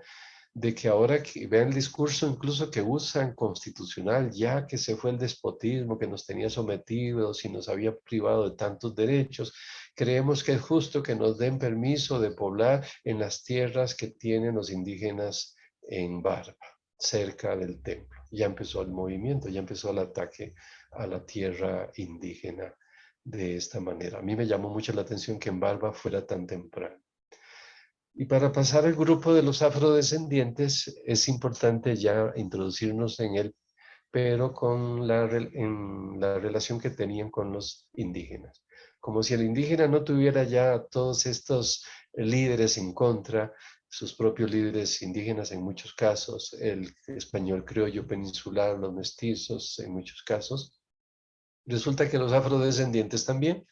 de que ahora que vean el discurso incluso que usan constitucional, ya que se fue el despotismo que nos tenía sometidos y nos había privado de tantos derechos, creemos que es justo que nos den permiso de poblar en las tierras que tienen los indígenas en Barba, cerca del templo. Ya empezó el movimiento, ya empezó el ataque a la tierra indígena de esta manera. A mí me llamó mucho la atención que en Barba fuera tan temprano. Y para pasar al grupo de los afrodescendientes, es importante ya introducirnos en él, pero con en la relación que tenían con los indígenas. Como si el indígena no tuviera ya todos estos líderes en contra, sus propios líderes indígenas en muchos casos, el español criollo peninsular, los mestizos en muchos casos. Resulta que los afrodescendientes también,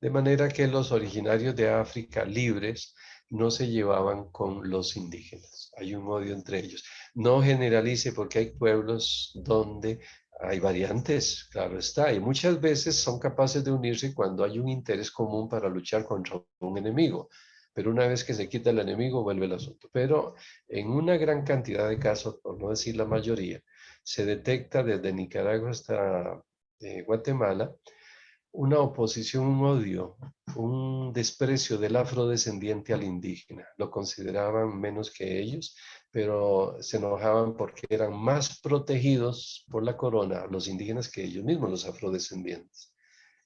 de manera que los originarios de África libres no se llevaban con los indígenas. Hay un odio entre ellos. No generalice porque hay pueblos donde hay variantes, claro está, y muchas veces son capaces de unirse cuando hay un interés común para luchar contra un enemigo. Pero una vez que se quita el enemigo, vuelve el asunto. Pero en una gran cantidad de casos, por no decir la mayoría, se detecta desde Nicaragua hasta Guatemala una oposición, un odio, un desprecio del afrodescendiente al indígena. Lo consideraban menos que ellos, pero se enojaban porque eran más protegidos por la corona los indígenas que ellos mismos, los afrodescendientes.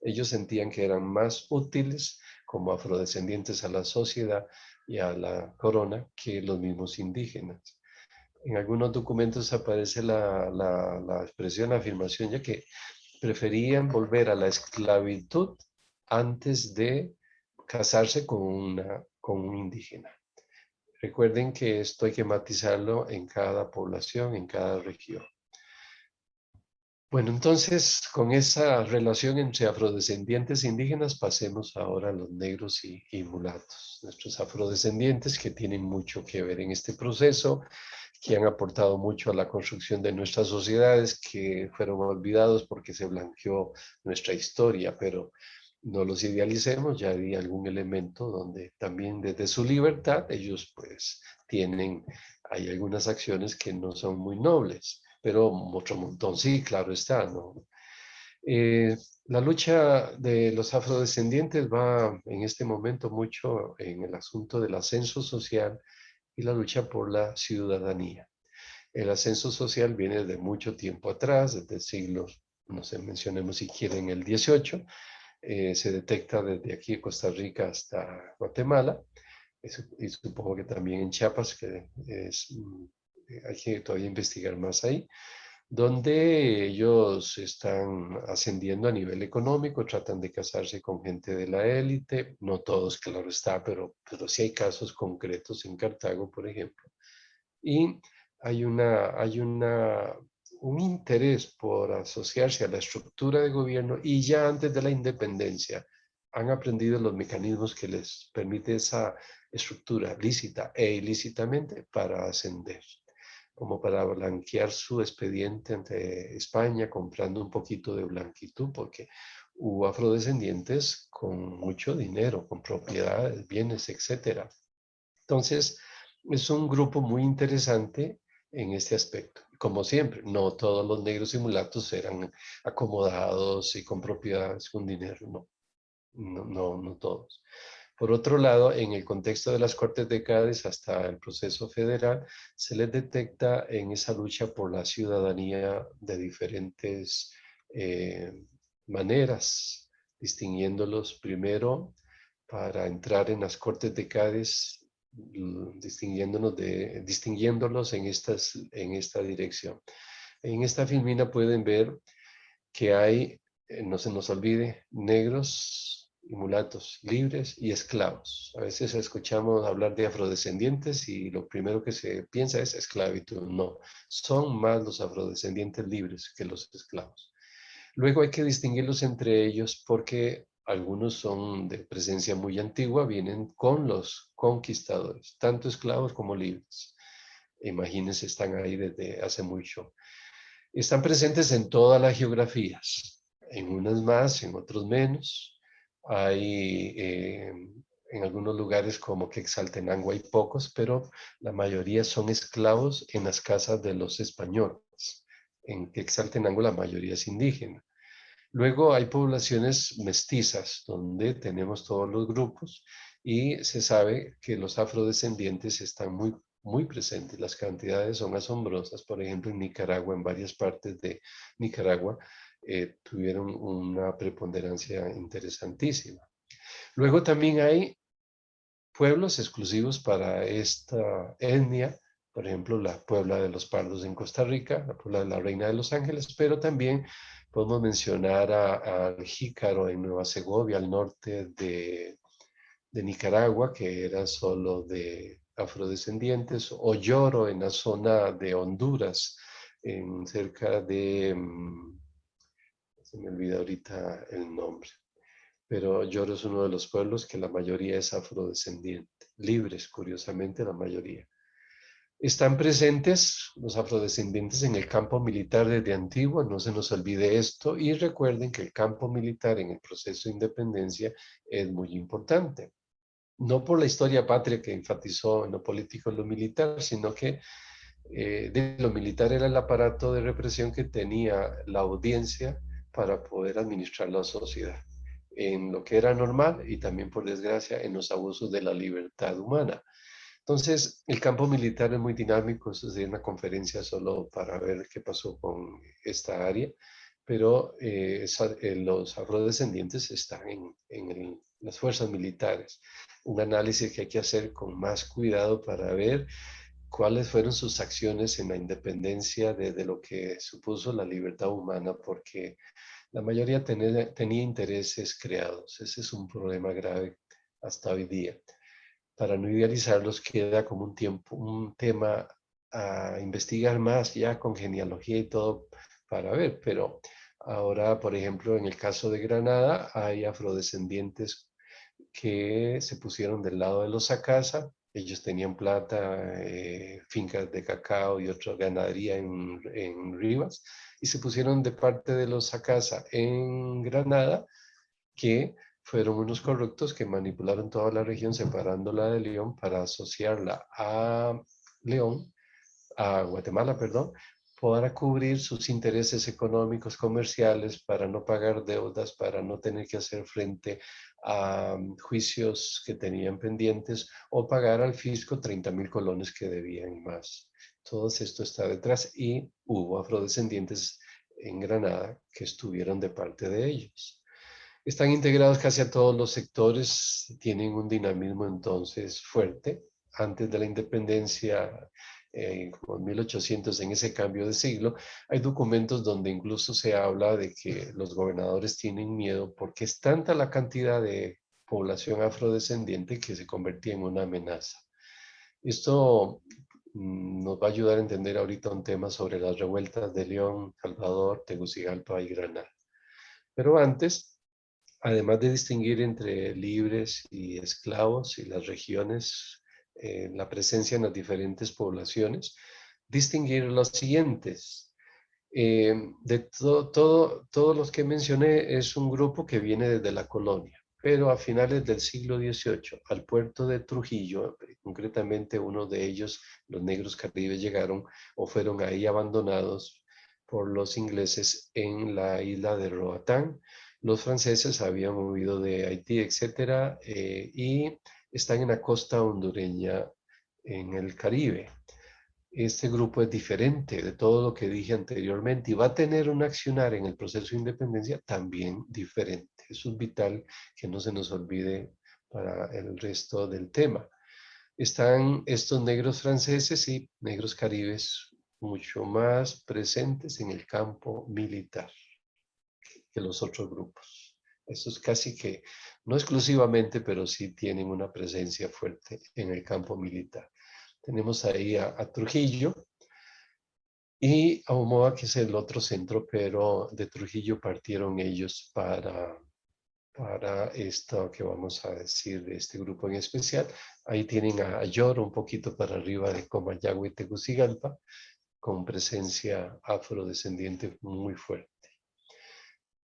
Ellos sentían que eran más útiles como afrodescendientes a la sociedad y a la corona que los mismos indígenas. En algunos documentos aparece la expresión, la afirmación, ya que preferían volver a la esclavitud antes de casarse con un indígena. Recuerden que esto hay que matizarlo en cada población, en cada región. Bueno, entonces, con esa relación entre afrodescendientes e indígenas, pasemos ahora a los negros y mulatos, nuestros afrodescendientes que tienen mucho que ver en este proceso, que han aportado mucho a la construcción de nuestras sociedades, que fueron olvidados porque se blanqueó nuestra historia, pero no los idealicemos, ya había algún elemento donde también desde su libertad ellos pues tienen, hay algunas acciones que no son muy nobles, pero otro montón sí, claro está, ¿no? La lucha de los afrodescendientes va en este momento mucho en el asunto del ascenso social y la lucha por la ciudadanía. El ascenso social viene de mucho tiempo atrás, desde el siglo, no sé, mencionemos si quieren el 18, se detecta desde aquí Costa Rica hasta Guatemala, y supongo que también en Chiapas, que hay que todavía investigar más ahí, donde ellos están ascendiendo a nivel económico, tratan de casarse con gente de la élite, no todos, claro está, pero sí hay casos concretos en Cartago, por ejemplo. Y hay un interés por asociarse a la estructura de gobierno y ya antes de la independencia han aprendido los mecanismos que les permite esa estructura lícita e ilícitamente para ascender, como para blanquear su expediente ante España, comprando un poquito de blanquitud, porque hubo afrodescendientes con mucho dinero, con propiedades, bienes, etcétera. Entonces, es un grupo muy interesante en este aspecto. Como siempre, no todos los negros y mulatos eran acomodados y con propiedades, con dinero, no, no todos. Por otro lado, en el contexto de las Cortes de Cádiz hasta el proceso federal, se les detecta en esa lucha por la ciudadanía de diferentes eh, maneras, distinguiéndolos primero para entrar en las Cortes de Cádiz, distinguiéndolos en esta dirección. En esta filmina pueden ver que hay, no se nos olvide, negros y mulatos libres y esclavos. A veces escuchamos hablar de afrodescendientes y lo primero que se piensa es esclavitud. No, son más los afrodescendientes libres que los esclavos. Luego hay que distinguirlos entre ellos porque algunos son de presencia muy antigua, vienen con los conquistadores, tanto esclavos como libres. Imagínense, están ahí desde hace mucho. Están presentes en todas las geografías, en unas más, en otros menos. Hay en algunos lugares como Quetzaltenango hay pocos, pero la mayoría son esclavos en las casas de los españoles. En Quetzaltenango la mayoría es indígena. Luego hay poblaciones mestizas, donde tenemos todos los grupos y se sabe que los afrodescendientes están muy presentes. Las cantidades son asombrosas. Por ejemplo, en Nicaragua, en varias partes de Nicaragua, tuvieron una preponderancia interesantísima. Luego también hay pueblos exclusivos para esta etnia, por ejemplo, la Puebla de los Pardos en Costa Rica, la Puebla de la Reina de los Ángeles, pero también podemos mencionar al Jícaro en Nueva Segovia, al norte de Nicaragua, que era solo de afrodescendientes, o Lloro en la zona de Honduras, en cerca de, se me olvida ahorita el nombre, pero Lloro es uno de los pueblos que la mayoría es afrodescendiente, libres, curiosamente, la mayoría. Están presentes los afrodescendientes en el campo militar desde antiguo, no se nos olvide esto, y recuerden que el campo militar en el proceso de independencia es muy importante. No por la historia patria que enfatizó en lo político lo militar, sino que de lo militar era el aparato de represión que tenía la audiencia para poder administrar la sociedad, en lo que era normal y también, por desgracia, en los abusos de la libertad humana. Entonces, el campo militar es muy dinámico, eso sería una conferencia solo para ver qué pasó con esta área, pero los afrodescendientes están en las fuerzas militares. Un análisis que hay que hacer con más cuidado para ver cuáles fueron sus acciones en la independencia de lo que supuso la libertad humana, porque la mayoría tenía intereses creados. Ese es un problema grave hasta hoy día. Para no idealizarlos, queda como un tema a investigar más ya con genealogía y todo para ver, pero ahora, por ejemplo, en el caso de Granada, hay afrodescendientes que se pusieron del lado de los Sacasa. Ellos tenían plata, fincas de cacao y otra ganadería en Rivas, y se pusieron de parte de los Sacasa en Granada, que fueron unos corruptos que manipularon toda la región separándola de León para asociarla a León, a Guatemala, perdón, para cubrir sus intereses económicos, comerciales, para no pagar deudas, para no tener que hacer frente a juicios que tenían pendientes o pagar al fisco 30,000 colones que debían más. Todo esto está detrás y hubo afrodescendientes en Granada que estuvieron de parte de ellos. Están integrados casi a todos los sectores, tienen un dinamismo entonces fuerte. Antes de la independencia, como en 1800, en ese cambio de siglo, hay documentos donde incluso se habla de que los gobernadores tienen miedo porque es tanta la cantidad de población afrodescendiente que se convertía en una amenaza. Esto nos va a ayudar a entender ahorita un tema sobre las revueltas de León, Salvador, Tegucigalpa y Granada. Pero antes, además de distinguir entre libres y esclavos y las regiones, la presencia en las diferentes poblaciones, distinguir los siguientes. Todos los que mencioné es un grupo que viene desde la colonia, pero a finales del siglo XVIII, al puerto de Trujillo, concretamente uno de ellos, los negros caribes, llegaron o fueron ahí abandonados por los ingleses en la isla de Roatán. Los franceses habían huido de Haití, etcétera, y están en la costa hondureña en el Caribe. Este grupo es diferente de todo lo que dije anteriormente y va a tener un accionar en el proceso de independencia también diferente. Eso es vital que no se nos olvide para el resto del tema. Están estos negros franceses y negros caribes mucho más presentes en el campo militar que los otros grupos. Eso es casi que, no exclusivamente, pero sí tienen una presencia fuerte en el campo militar. Tenemos ahí a Trujillo y a Omoa, que es el otro centro, pero de Trujillo partieron ellos para esto que vamos a decir de este grupo en especial. Ahí tienen a Ayoro un poquito para arriba de Comayagua y Tegucigalpa, con presencia afrodescendiente muy fuerte.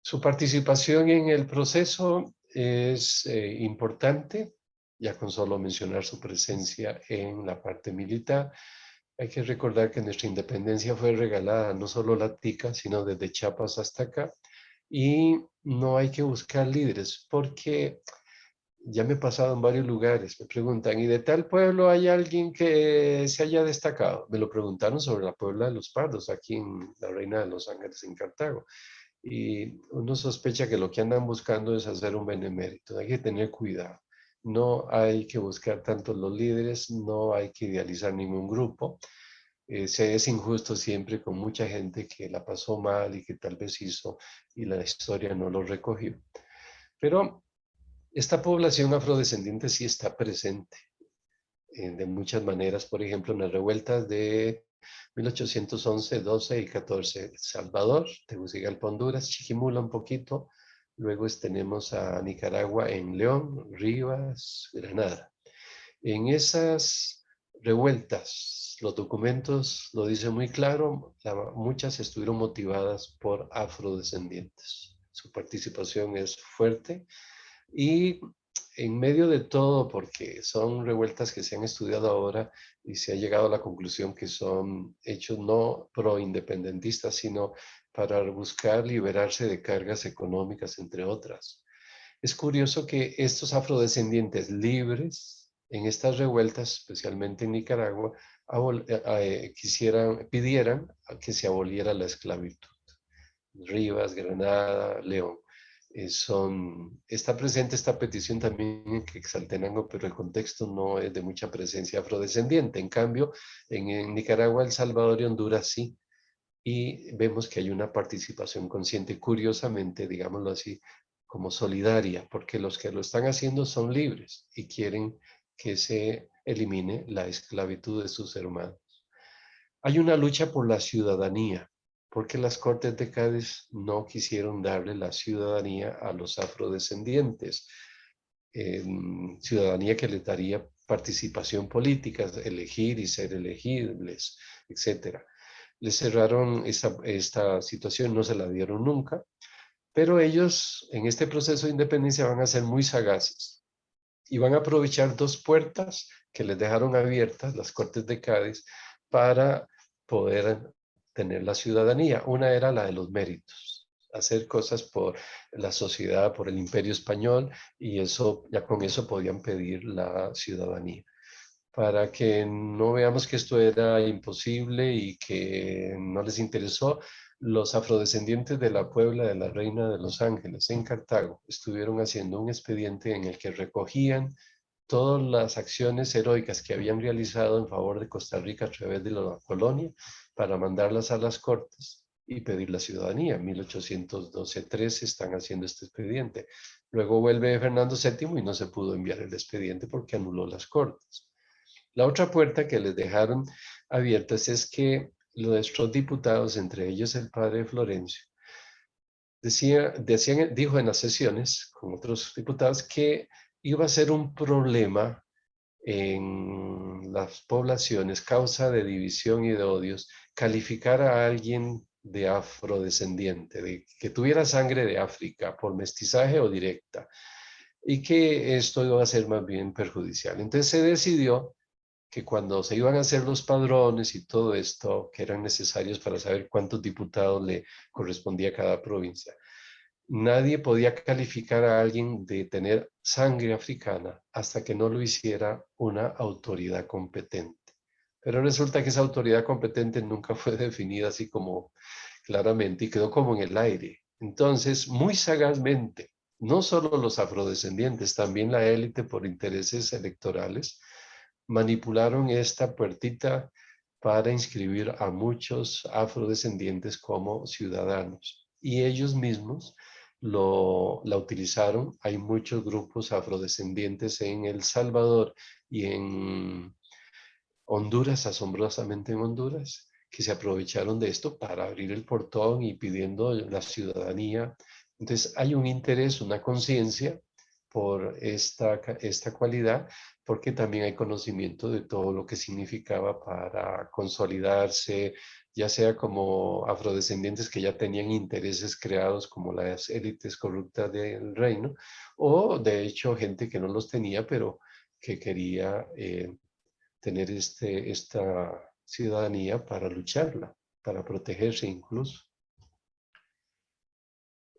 Su participación en el proceso es importante, ya con solo mencionar su presencia en la parte militar. Hay que recordar que nuestra independencia fue regalada no solo la tica, sino desde Chiapas hasta acá. Y no hay que buscar líderes, porque ya me he pasado en varios lugares, me preguntan, ¿y de tal pueblo hay alguien que se haya destacado? Me lo preguntaron sobre la Puebla de los Pardos, aquí en la Reina de los Ángeles, en Cartago. Y uno sospecha que lo que andan buscando es hacer un benemérito. Hay que tener cuidado. No hay que buscar tanto los líderes, no hay que idealizar ningún grupo. Se es injusto siempre con mucha gente que la pasó mal y que tal vez hizo y la historia no lo recogió. Pero esta población afrodescendiente sí está presente de muchas maneras, por ejemplo, en las revueltas de 1811, 12 y 14, Salvador, Tegucigalpa, Honduras, Chiquimula un poquito, luego tenemos a Nicaragua en León, Rivas, Granada. En esas revueltas, los documentos lo dicen muy claro, muchas estuvieron motivadas por afrodescendientes. Su participación es fuerte y en medio de todo, porque son revueltas que se han estudiado ahora y se ha llegado a la conclusión que son hechos no pro-independentistas, sino para buscar liberarse de cargas económicas, entre otras. Es curioso que estos afrodescendientes libres en estas revueltas, especialmente en Nicaragua, pidieran que se aboliera la esclavitud. Rivas, Granada, León. Está presente esta petición también en Quetzaltenango, pero el contexto no es de mucha presencia afrodescendiente. En cambio, en Nicaragua, El Salvador y Honduras sí. Y vemos que hay una participación consciente, curiosamente, digámoslo así, como solidaria, porque los que lo están haciendo son libres y quieren que se elimine la esclavitud de sus hermanos. Hay una lucha por la ciudadanía, porque las Cortes de Cádiz no quisieron darle la ciudadanía a los afrodescendientes, ciudadanía que les daría participación política, elegir y ser elegibles, etcétera. Les cerraron esta situación, no se la dieron nunca, pero ellos en este proceso de independencia van a ser muy sagaces y van a aprovechar dos puertas que les dejaron abiertas las Cortes de Cádiz para poder tener la ciudadanía. Una era la de los méritos, hacer cosas por la sociedad, por el imperio español, y eso, ya con eso podían pedir la ciudadanía. Para que no veamos que esto era imposible y que no les interesó, los afrodescendientes de la Puebla de la Reina de los Ángeles en Cartago estuvieron haciendo un expediente en el que recogían todas las acciones heroicas que habían realizado en favor de Costa Rica a través de la colonia para mandarlas a las Cortes y pedir la ciudadanía. En 1812-13 están haciendo este expediente. Luego vuelve Fernando VII y no se pudo enviar el expediente porque anuló las Cortes. La otra puerta que les dejaron abiertas es que nuestros diputados, entre ellos el padre Florencio, dijo en las sesiones con otros diputados que iba a ser un problema en las poblaciones, causa de división y de odios, calificar a alguien de afrodescendiente, de que tuviera sangre de África por mestizaje o directa, y que esto iba a ser más bien perjudicial. Entonces se decidió que cuando se iban a hacer los padrones y todo esto, que eran necesarios para saber cuántos diputados le correspondía a cada provincia, nadie podía calificar a alguien de tener sangre africana hasta que no lo hiciera una autoridad competente. Pero resulta que esa autoridad competente nunca fue definida así como claramente y quedó como en el aire. Entonces, muy sagazmente, no solo los afrodescendientes, también la élite por intereses electorales, manipularon esta puertita para inscribir a muchos afrodescendientes como ciudadanos. Y ellos mismos la utilizaron. Hay muchos grupos afrodescendientes en El Salvador y en Honduras, asombrosamente en Honduras, que se aprovecharon de esto para abrir el portón y pidiendo la ciudadanía. Entonces hay un interés, una conciencia por esta cualidad, porque también hay conocimiento de todo lo que significaba para consolidarse, ya sea como afrodescendientes que ya tenían intereses creados como las élites corruptas del reino, o de hecho gente que no los tenía, pero que quería tener esta ciudadanía para lucharla, para protegerse incluso.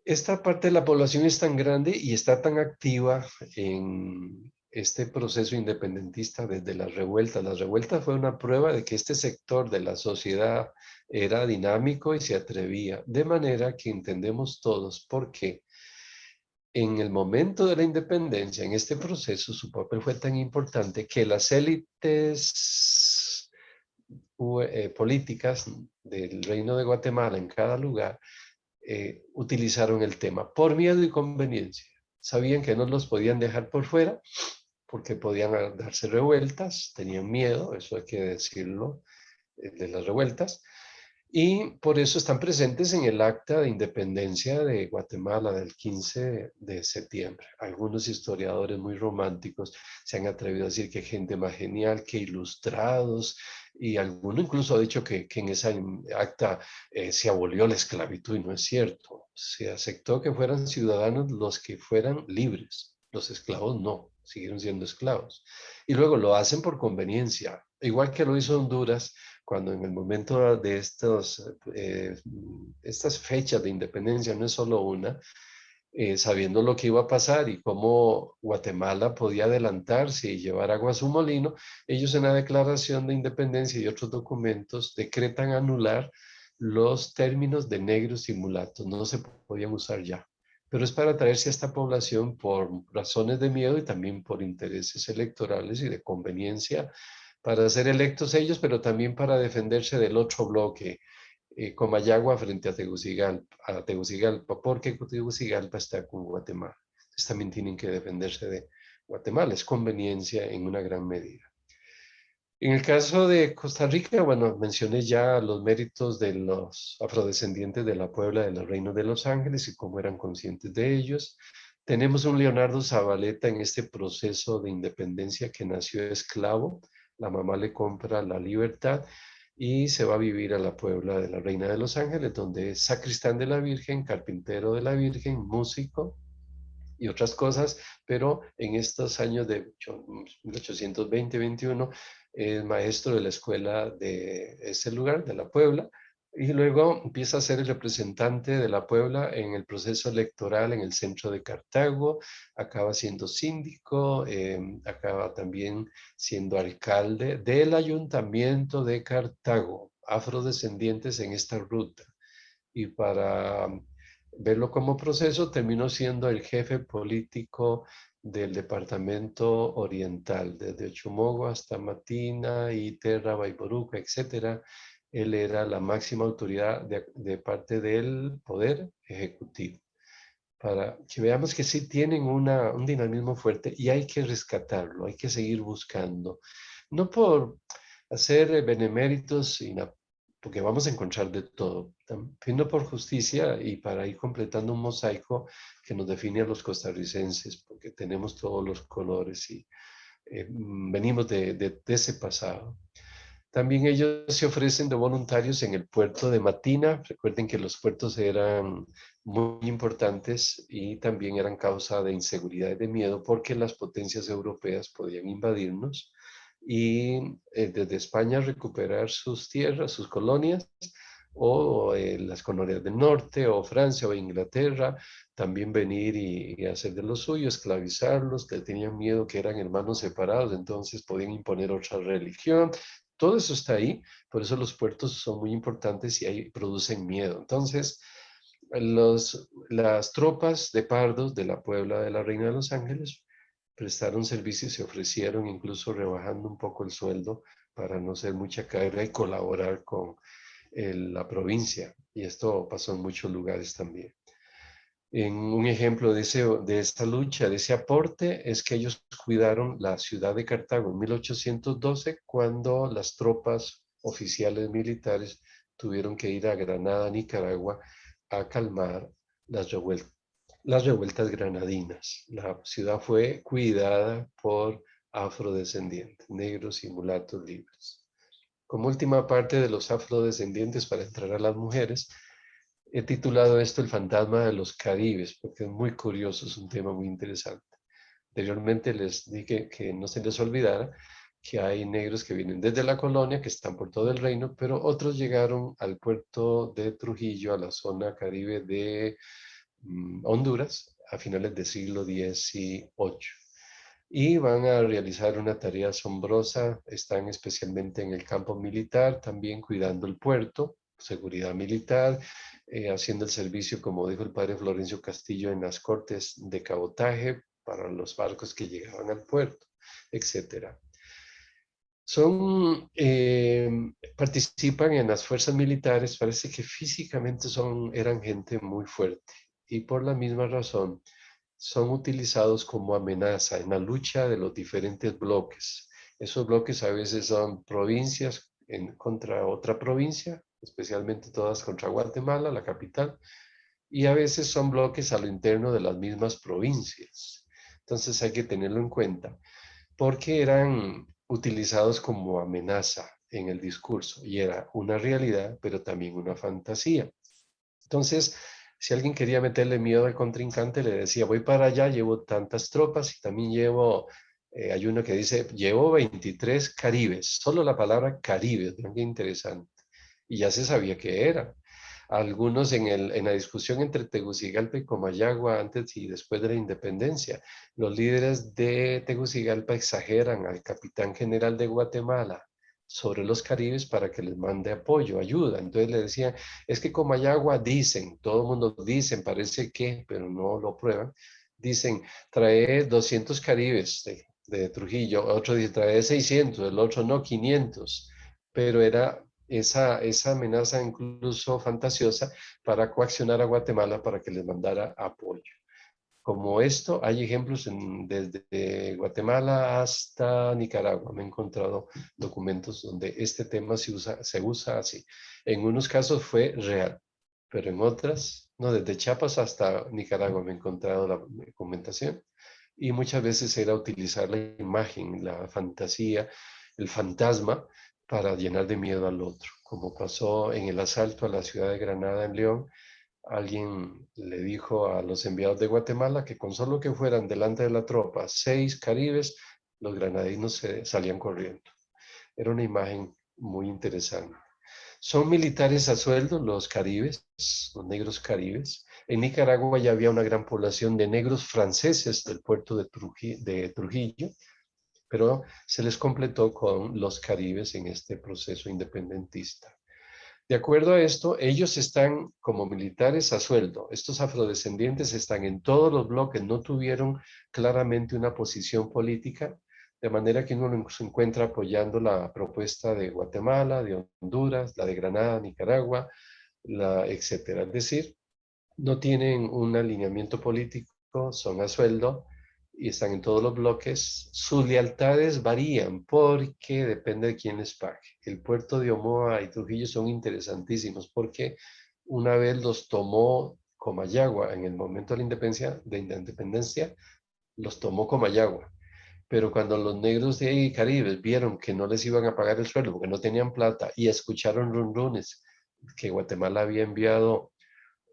Esta parte de la población es tan grande y está tan activa en este proceso independentista desde las revueltas. Las revueltas fue una prueba de que este sector de la sociedad era dinámico y se atrevía, de manera que entendemos todos por qué en el momento de la independencia, en este proceso, su papel fue tan importante que las élites políticas del Reino de Guatemala en cada lugar utilizaron el tema por miedo y conveniencia. Sabían que no los podían dejar por fuera porque podían darse revueltas, tenían miedo, eso hay que decirlo, de las revueltas, y por eso están presentes en el acta de independencia de Guatemala del 15 de septiembre. Algunos historiadores muy románticos se han atrevido a decir que gente más genial que ilustrados, y alguno incluso ha dicho que en esa acta se abolió la esclavitud, y no es cierto. Se aceptó que fueran ciudadanos los que fueran libres. Los esclavos no, siguieron siendo esclavos. Y luego lo hacen por conveniencia, igual que lo hizo Honduras cuando en el momento de estas fechas de independencia, no es solo una, sabiendo lo que iba a pasar y cómo Guatemala podía adelantarse y llevar agua a su molino, ellos en la declaración de independencia y otros documentos decretan anular los términos de negros y mulatos, no se podían usar ya. Pero es para atraerse a esta población por razones de miedo y también por intereses electorales y de conveniencia para ser electos ellos, pero también para defenderse del otro bloque, Comayagua frente a Tegucigalpa, porque Tegucigalpa está con Guatemala. Entonces también tienen que defenderse de Guatemala, es conveniencia en una gran medida. En el caso de Costa Rica, bueno, mencioné ya los méritos de los afrodescendientes de la Puebla de los Reinos de los Ángeles y cómo eran conscientes de ellos. Tenemos un Leonardo Zabaleta en este proceso de independencia que nació esclavo. La mamá le compra la libertad y se va a vivir a la Puebla de la Reina de los Ángeles, donde es sacristán de la Virgen, carpintero de la Virgen, músico y otras cosas, pero en estos años de 1820-21 es maestro de la escuela de ese lugar, de la Puebla, y luego empieza a ser el representante de la Puebla en el proceso electoral en el centro de Cartago, acaba siendo síndico, acaba también siendo alcalde del ayuntamiento de Cartago, afrodescendientes en esta ruta. Y para verlo como proceso, terminó siendo el jefe político del departamento oriental, desde Chumogo hasta Matina, Iterra, Baiboruca, etcétera. Él era la máxima autoridad de parte del poder ejecutivo. Para que veamos que sí tienen un dinamismo fuerte y hay que rescatarlo, hay que seguir buscando. No por hacer beneméritos, porque vamos a encontrar de todo, sino por justicia y para ir completando un mosaico que nos define a los costarricenses, porque tenemos todos los colores y venimos de ese pasado. También ellos se ofrecen de voluntarios en el puerto de Matina. Recuerden que los puertos eran muy importantes y también eran causa de inseguridad y de miedo porque las potencias europeas podían invadirnos y desde España recuperar sus tierras, sus colonias, o las colonias del norte, o Francia o Inglaterra, también venir y hacer de lo suyo, esclavizarlos, que tenían miedo que eran hermanos separados, entonces podían imponer otra religión. Todo eso está ahí, por eso los puertos son muy importantes y ahí producen miedo. Entonces, las tropas de pardos de la Puebla de la Reina de los Ángeles prestaron servicio y se ofrecieron, incluso rebajando un poco el sueldo para no ser mucha carga y colaborar con la provincia. Y esto pasó en muchos lugares también. Un ejemplo de esa lucha, de ese aporte, es que ellos cuidaron la ciudad de Cartago en 1812, cuando las tropas oficiales militares tuvieron que ir a Granada, Nicaragua, a calmar las revueltas granadinas. La ciudad fue cuidada por afrodescendientes, negros y mulatos libres. Como última parte de los afrodescendientes, para entrar a las mujeres, he titulado esto El fantasma de los Caribes, porque es muy curioso, es un tema muy interesante. Anteriormente les dije que no se les olvidara que hay negros que vienen desde la colonia, que están por todo el reino, pero otros llegaron al puerto de Trujillo, a la zona caribe de Honduras, a finales del siglo XVIII. Y van a realizar una tarea asombrosa, están especialmente en el campo militar, también cuidando el puerto, seguridad militar, haciendo el servicio, como dijo el padre Florencio Castillo, en las cortes de cabotaje para los barcos que llegaban al puerto, etcétera. Participan en las fuerzas militares, parece que físicamente eran gente muy fuerte y por la misma razón son utilizados como amenaza en la lucha de los diferentes bloques. Esos bloques a veces son provincias contra otra provincia, especialmente todas contra Guatemala, la capital, y a veces son bloques a lo interno de las mismas provincias. Entonces hay que tenerlo en cuenta, porque eran utilizados como amenaza en el discurso y era una realidad, pero también una fantasía. Entonces, si alguien quería meterle miedo al contrincante, le decía, voy para allá, llevo tantas tropas y también hay uno que dice, llevo 23 caribes, solo la palabra caribes, vean qué interesante. Y ya se sabía qué era. Algunos en la discusión entre Tegucigalpa y Comayagua antes y después de la independencia, los líderes de Tegucigalpa exageran al capitán general de Guatemala sobre los caribes para que les mande apoyo, ayuda. Entonces le decían, es que Comayagua dicen, todo el mundo dicen, parece que, pero no lo prueban, dicen, trae 200 caribes de Trujillo, otro dice, trae 600, el otro no, 500, pero era esa amenaza incluso fantasiosa para coaccionar a Guatemala para que les mandara apoyo. Como esto, hay ejemplos desde Guatemala hasta Nicaragua. Me he encontrado documentos donde este tema se usa así. En unos casos fue real, pero en otras, no, desde Chiapas hasta Nicaragua me he encontrado la documentación. Y muchas veces era utilizar la imagen, la fantasía, el fantasma para llenar de miedo al otro, como pasó en el asalto a la ciudad de Granada en León. Alguien le dijo a los enviados de Guatemala que con solo que fueran delante de la tropa 6 caribes, los granadinos salían corriendo. Era una imagen muy interesante. Son militares a sueldo los caribes, los negros caribes. En Nicaragua ya había una gran población de negros franceses del puerto de Trujillo, pero se les completó con los caribes en este proceso independentista. De acuerdo a esto, ellos están como militares a sueldo. Estos afrodescendientes están en todos los bloques, no tuvieron claramente una posición política, de manera que uno se encuentra apoyando la propuesta de Guatemala, de Honduras, la de Granada, Nicaragua, etcétera. Es decir, no tienen un alineamiento político, son a sueldo y están en todos los bloques. Sus lealtades varían porque depende de quién les pague. El puerto de Omoa y Trujillo son interesantísimos porque una vez los tomó Comayagua en el momento de la independencia, los tomó Comayagua. Pero cuando los negros de Caribe vieron que no les iban a pagar el sueldo porque no tenían plata y escucharon runrunes que Guatemala había enviado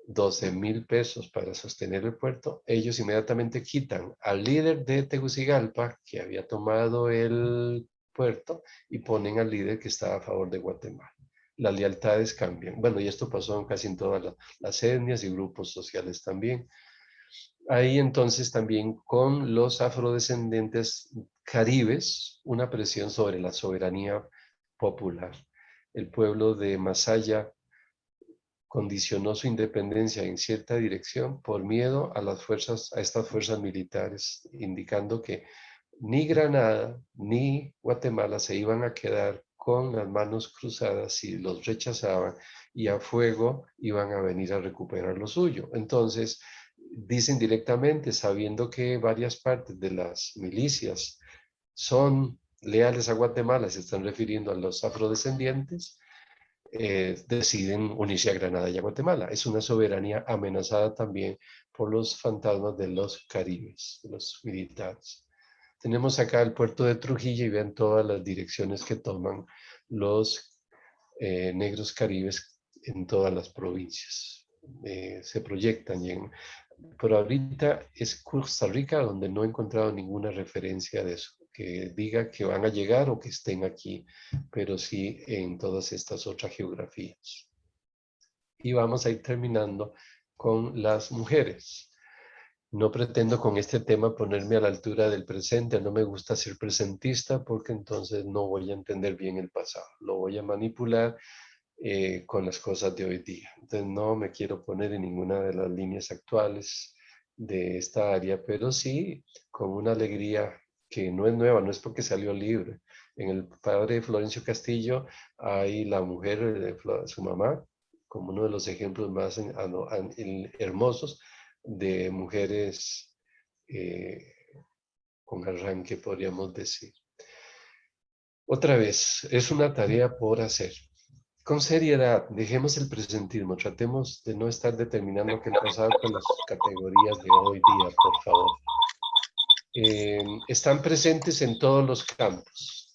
12,000 pesos para sostener el puerto, ellos inmediatamente quitan al líder de Tegucigalpa, que había tomado el puerto, y ponen al líder que estaba a favor de Guatemala. Las lealtades cambian. Bueno, y esto pasó en casi en todas las etnias y grupos sociales también. Ahí entonces también con los afrodescendientes caribes, una presión sobre la soberanía popular. El pueblo de Masaya condicionó su independencia en cierta dirección por miedo a estas fuerzas militares, indicando que ni Granada ni Guatemala se iban a quedar con las manos cruzadas si los rechazaban y a fuego iban a venir a recuperar lo suyo. Entonces, dicen directamente, sabiendo que varias partes de las milicias son leales a Guatemala, se están refiriendo a los afrodescendientes, deciden unirse a Granada y a Guatemala. Es una soberanía amenazada también por los fantasmas de los caribes, de los militares. Tenemos acá el puerto de Trujillo y vean todas las direcciones que toman los negros caribes en todas las provincias. Se proyectan por ahorita es Costa Rica donde no he encontrado ninguna referencia de eso, que diga que van a llegar o que estén aquí, pero sí en todas estas otras geografías. Y vamos a ir terminando con las mujeres. No pretendo con este tema ponerme a la altura del presente, no me gusta ser presentista porque entonces no voy a entender bien el pasado, lo voy a manipular con las cosas de hoy día. Entonces no me quiero poner en ninguna de las líneas actuales de esta área, pero sí con una alegría que no es nueva, no es porque salió libre. En el padre Florencio Castillo hay la mujer de su mamá como uno de los ejemplos más hermosos de mujeres eh, con arranque, podríamos decir. Otra vez, es una tarea por hacer. Con seriedad, dejemos el presentismo, tratemos de no estar determinando qué el pasado con las categorías de hoy día, por favor. Están presentes en todos los campos.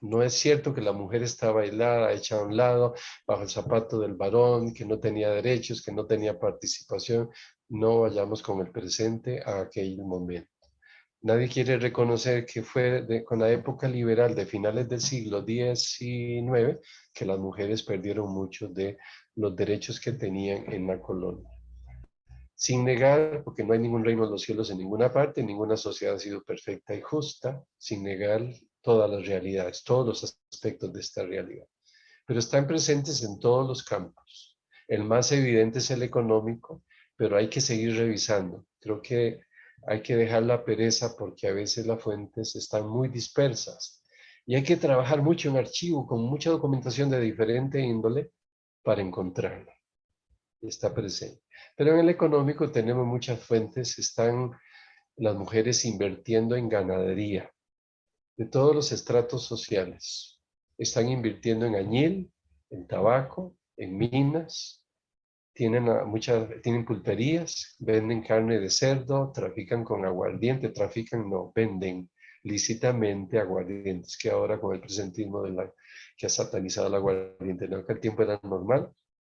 No es cierto que la mujer está bailada, hecha a un lado, bajo el zapato del varón, que no tenía derechos, que no tenía participación. No vayamos con el presente a aquel momento. Nadie quiere reconocer que fue con la época liberal de finales del siglo XIX que las mujeres perdieron muchos de los derechos que tenían en la colonia. Sin negar, porque no hay ningún reino de los cielos en ninguna parte, ninguna sociedad ha sido perfecta y justa, sin negar todas las realidades, todos los aspectos de esta realidad. Pero están presentes en todos los campos. El más evidente es el económico, pero hay que seguir revisando. Creo que hay que dejar la pereza porque a veces las fuentes están muy dispersas y hay que trabajar mucho en archivo con mucha documentación de diferente índole para encontrarla. Está presente. Pero en el económico tenemos muchas fuentes, están las mujeres invirtiendo en ganadería de todos los estratos sociales. Están invirtiendo en añil, en tabaco, en minas, tienen pulperías, venden carne de cerdo, trafican con aguardiente, no, venden lícitamente aguardientes, que ahora con el presentismo que ha satanizado el aguardiente, en aquel tiempo era normal.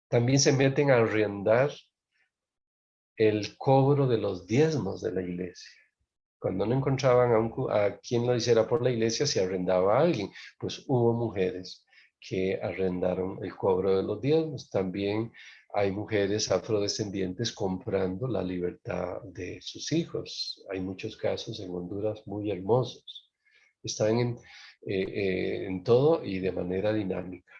También se meten a arrendar el cobro de los diezmos de la iglesia. Cuando no encontraban a quien lo hiciera por la iglesia, se arrendaba a alguien. Pues hubo mujeres que arrendaron el cobro de los diezmos. También hay mujeres afrodescendientes comprando la libertad de sus hijos. Hay muchos casos en Honduras muy hermosos. Están en todo y de manera dinámica.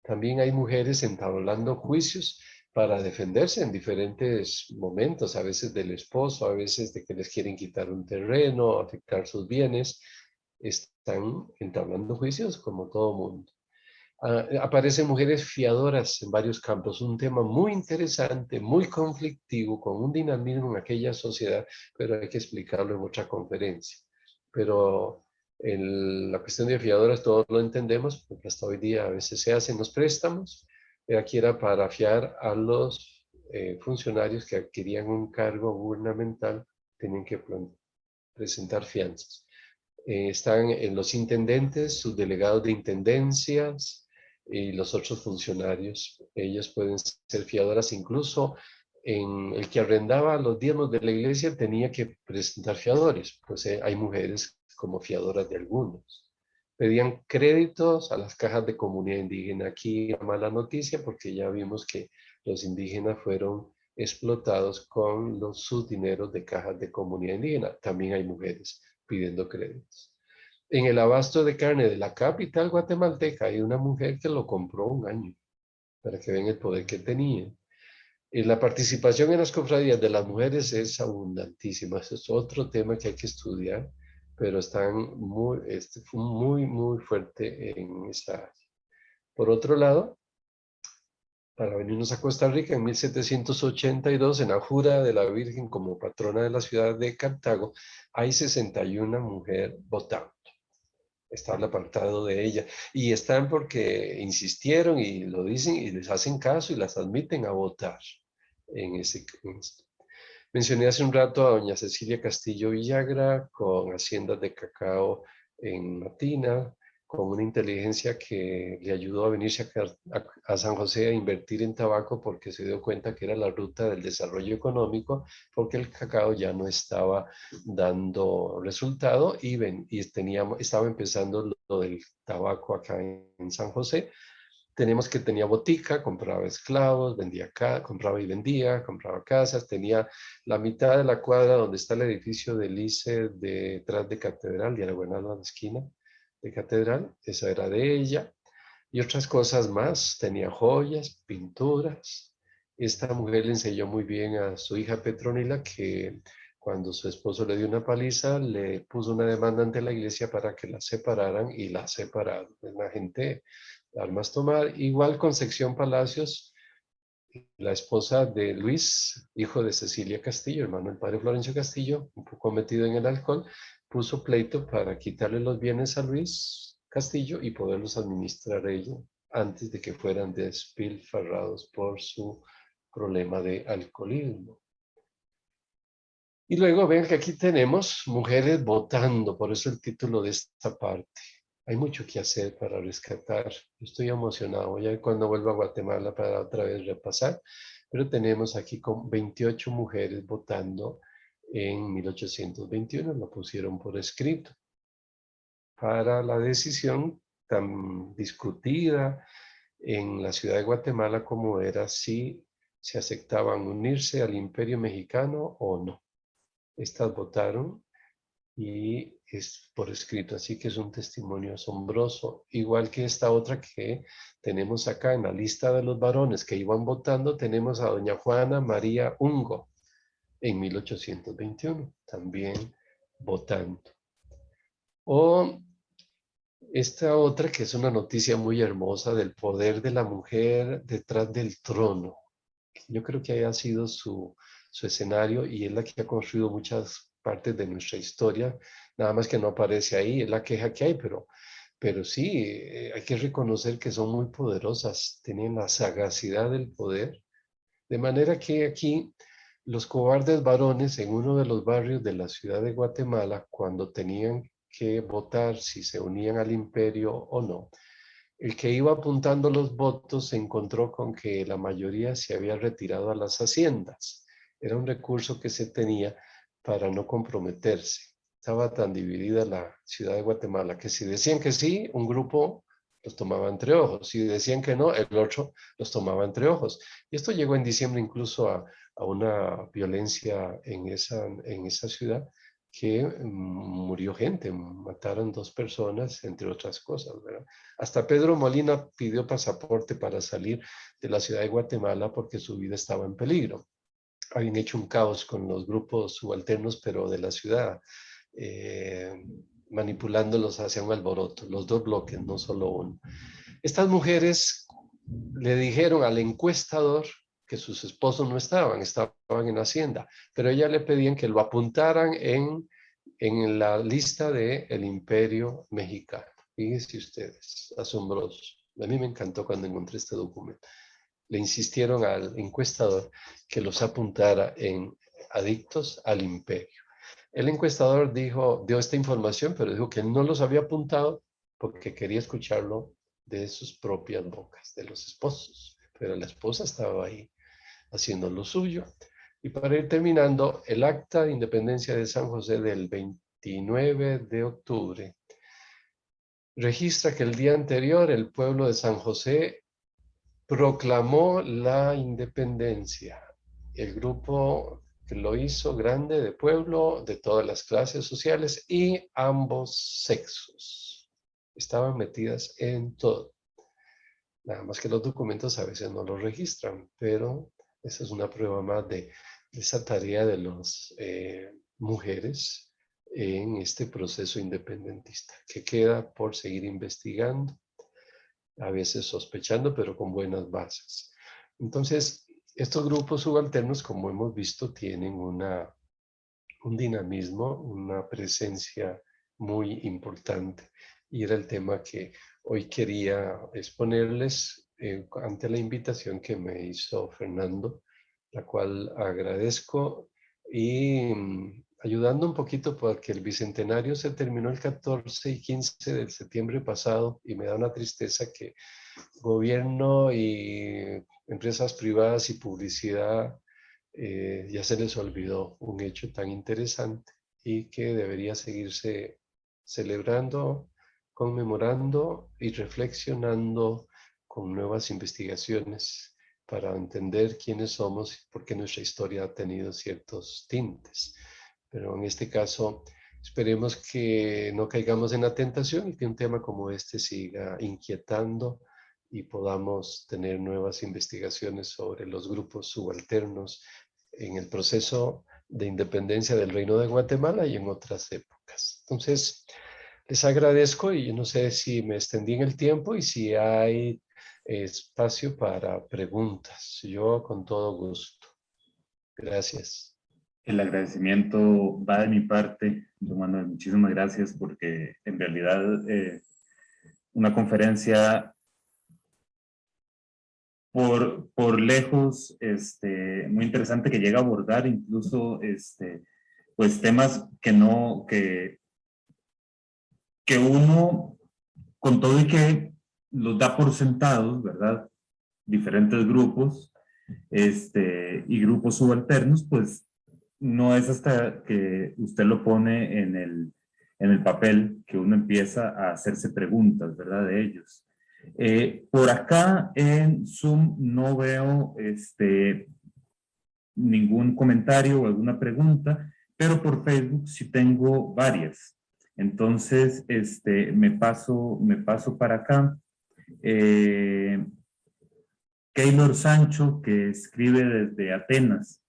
También hay mujeres entablando juicios para defenderse en diferentes momentos, a veces del esposo, a veces de que les quieren quitar un terreno, afectar sus bienes. Están entablando juicios como todo mundo. Aparecen mujeres fiadoras en varios campos, un tema muy interesante, muy conflictivo, con un dinamismo en aquella sociedad, pero hay que explicarlo en otra conferencia. Pero la cuestión de fiadoras todos lo entendemos, porque hasta hoy día a veces se hacen los préstamos. Aquí era para fiar a los funcionarios que adquirían un cargo gubernamental, tenían que presentar fianzas. Están en los intendentes, sus delegados de intendencias y los otros funcionarios. Ellos pueden ser fiadoras, incluso en el que arrendaba los diezmos de la iglesia tenía que presentar fiadores, pues hay mujeres como fiadoras de algunos. Pedían créditos a las cajas de comunidad indígena. Aquí mala noticia porque ya vimos que los indígenas fueron explotados con sus dineros de cajas de comunidad indígena. También hay mujeres pidiendo créditos. En el abasto de carne de la capital guatemalteca hay una mujer que lo compró un año, para que vean el poder que tenía. Y la participación en las cofradías de las mujeres es abundantísima. Ese es otro tema que hay que estudiar, pero están muy fuerte en esta área. Por otro lado, para venirnos a Costa Rica en 1782 en la jura de la Virgen como patrona de la ciudad de Cartago. Hay 61 mujeres votando. Está el apartado de ella. Y están porque insistieron y lo dicen y les hacen caso y las admiten a votar en esto. Mencioné hace un rato a doña Cecilia Castillo Villagra con haciendas de cacao en Matina, con una inteligencia que le ayudó a venirse a San José a invertir en tabaco porque se dio cuenta que era la ruta del desarrollo económico, porque el cacao ya no estaba dando resultado y estaba empezando lo del tabaco acá en San José. Tenemos que tenía botica, compraba esclavos, vendía acá, compraba y vendía, compraba casas, tenía la mitad de la cuadra donde está el edificio del ICE detrás de Catedral, diagonal a la esquina de Catedral, esa era de ella, y otras cosas más, tenía joyas, pinturas. Esta mujer le enseñó muy bien a su hija Petronila que cuando su esposo le dio una paliza, le puso una demanda ante la iglesia para que la separaran y la separaron. La gente armas tomar. Igual Concepción Palacios, la esposa de Luis, hijo de Cecilia Castillo, hermano del padre Florencio Castillo, un poco metido en el alcohol, puso pleito para quitarle los bienes a Luis Castillo y poderlos administrar ella antes de que fueran despilfarrados por su problema de alcoholismo. Y luego ven que aquí tenemos mujeres votando, por eso el título de esta parte. Hay mucho que hacer para rescatar. Estoy emocionado. Ya cuando vuelva a Guatemala para otra vez repasar. Pero tenemos aquí con 28 mujeres votando en 1821. Lo pusieron por escrito para la decisión tan discutida en la ciudad de Guatemala como era si se aceptaban unirse al Imperio Mexicano o no. Estas votaron y es por escrito, así que es un testimonio asombroso, igual que esta otra que tenemos acá en la lista de los varones que iban votando, tenemos a doña Juana María Ungo en 1821, también votando. O esta otra que es una noticia muy hermosa del poder de la mujer detrás del trono. Yo creo que haya sido su escenario y es la que ha construido muchas partes de nuestra historia, nada más que no aparece ahí, es la queja que hay, pero sí, hay que reconocer que son muy poderosas, tienen la sagacidad del poder, de manera que aquí los cobardes varones en uno de los barrios de la ciudad de Guatemala, cuando tenían que votar si se unían al imperio o no, el que iba apuntando los votos se encontró con que la mayoría se había retirado a las haciendas. Era un recurso que se tenía para no comprometerse. Estaba tan dividida la ciudad de Guatemala que si decían que sí, un grupo los tomaba entre ojos. Si decían que no, el otro los tomaba entre ojos. Y esto llegó en diciembre incluso a una violencia en esa ciudad que murió gente, mataron 2 personas, entre otras cosas, ¿verdad? Hasta Pedro Molina pidió pasaporte para salir de la ciudad de Guatemala porque su vida estaba en peligro. Habían hecho un caos con los grupos subalternos, pero de la ciudad, eh, manipulándolos hacia un alboroto, los dos bloques, no solo uno. Estas mujeres le dijeron al encuestador que sus esposos no estaban en Hacienda, pero ella le pedían que lo apuntaran en la lista del Imperio Mexicano. Fíjense ustedes, asombroso. A mí me encantó cuando encontré este documento. Le insistieron al encuestador que los apuntara en adictos al imperio. El encuestador dio esta información, pero dijo que él no los había apuntado porque quería escucharlo de sus propias bocas, de los esposos. Pero la esposa estaba ahí haciendo lo suyo. Y para ir terminando, el acta de independencia de San José del 29 de octubre registra que el día anterior el pueblo de San José proclamó la independencia. El grupo que lo hizo grande de pueblo, de todas las clases sociales y ambos sexos. Estaban metidas en todo. Nada más que los documentos a veces no lo registran, pero esa es una prueba más de esa tarea de las mujeres en este proceso independentista, que queda por seguir investigando, a veces sospechando, pero con buenas bases. Entonces, estos grupos subalternos, como hemos visto, tienen un dinamismo, una presencia muy importante. Y era el tema que hoy quería exponerles ante la invitación que me hizo Fernando, la cual agradezco y ayudando un poquito porque el bicentenario se terminó el 14 y 15 de septiembre pasado y me da una tristeza que gobierno y empresas privadas y publicidad ya se les olvidó un hecho tan interesante y que debería seguirse celebrando, conmemorando y reflexionando con nuevas investigaciones para entender quiénes somos y por qué nuestra historia ha tenido ciertos tintes. Pero en este caso, esperemos que no caigamos en la tentación y que un tema como este siga inquietando y podamos tener nuevas investigaciones sobre los grupos subalternos en el proceso de independencia del Reino de Guatemala y en otras épocas. Entonces, les agradezco y no sé si me extendí en el tiempo y si hay espacio para preguntas. Yo con todo gusto. Gracias. El agradecimiento va de mi parte, don Manuel. Muchísimas gracias porque en realidad una conferencia por lejos muy interesante que llega a abordar incluso pues temas que uno con todo y que los da por sentados, ¿verdad? Diferentes grupos y grupos subalternos, pues no es hasta que usted lo pone en el papel que uno empieza a hacerse preguntas, ¿verdad? De ellos. Por acá en Zoom no veo ningún comentario o alguna pregunta, pero por Facebook sí tengo varias. Entonces, me paso para acá. Keylor Sancho, que escribe desde Atenas,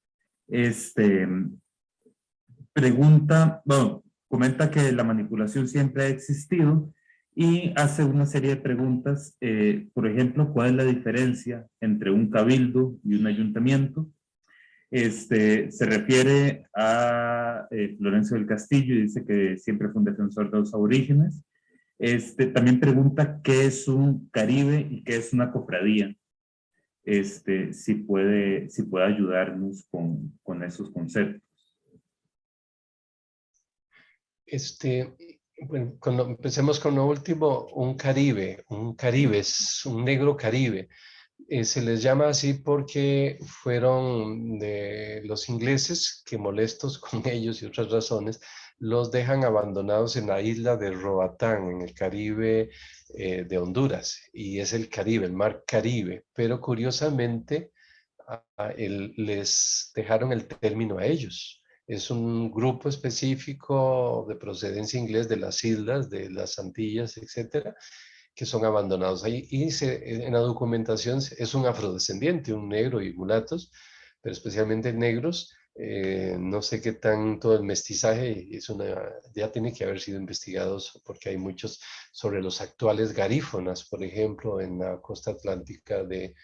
pregunta, bueno, comenta que la manipulación siempre ha existido y hace una serie de preguntas, por ejemplo, ¿cuál es la diferencia entre un cabildo y un ayuntamiento? Se refiere a Florencio del Castillo y dice que siempre fue un defensor de los aborígenes. También pregunta qué es un caribe y qué es una cofradía. Si puede ayudarnos con esos conceptos. Bueno, empecemos con lo último, un Caribe, es un negro Caribe. Se les llama así porque fueron de los ingleses que molestos con ellos y otras razones, los dejan abandonados en la isla de Roatán, en el Caribe de Honduras, y es el Caribe, el mar Caribe, pero curiosamente les dejaron el término a ellos. Es un grupo específico de procedencia inglés de las islas, de las Antillas, etcétera, que son abandonados ahí. Y en la documentación es un afrodescendiente, un negro y mulatos, pero especialmente negros. No sé qué tanto el mestizaje ya tiene que haber sido investigados porque hay muchos sobre los actuales garífonas, por ejemplo, en la costa atlántica de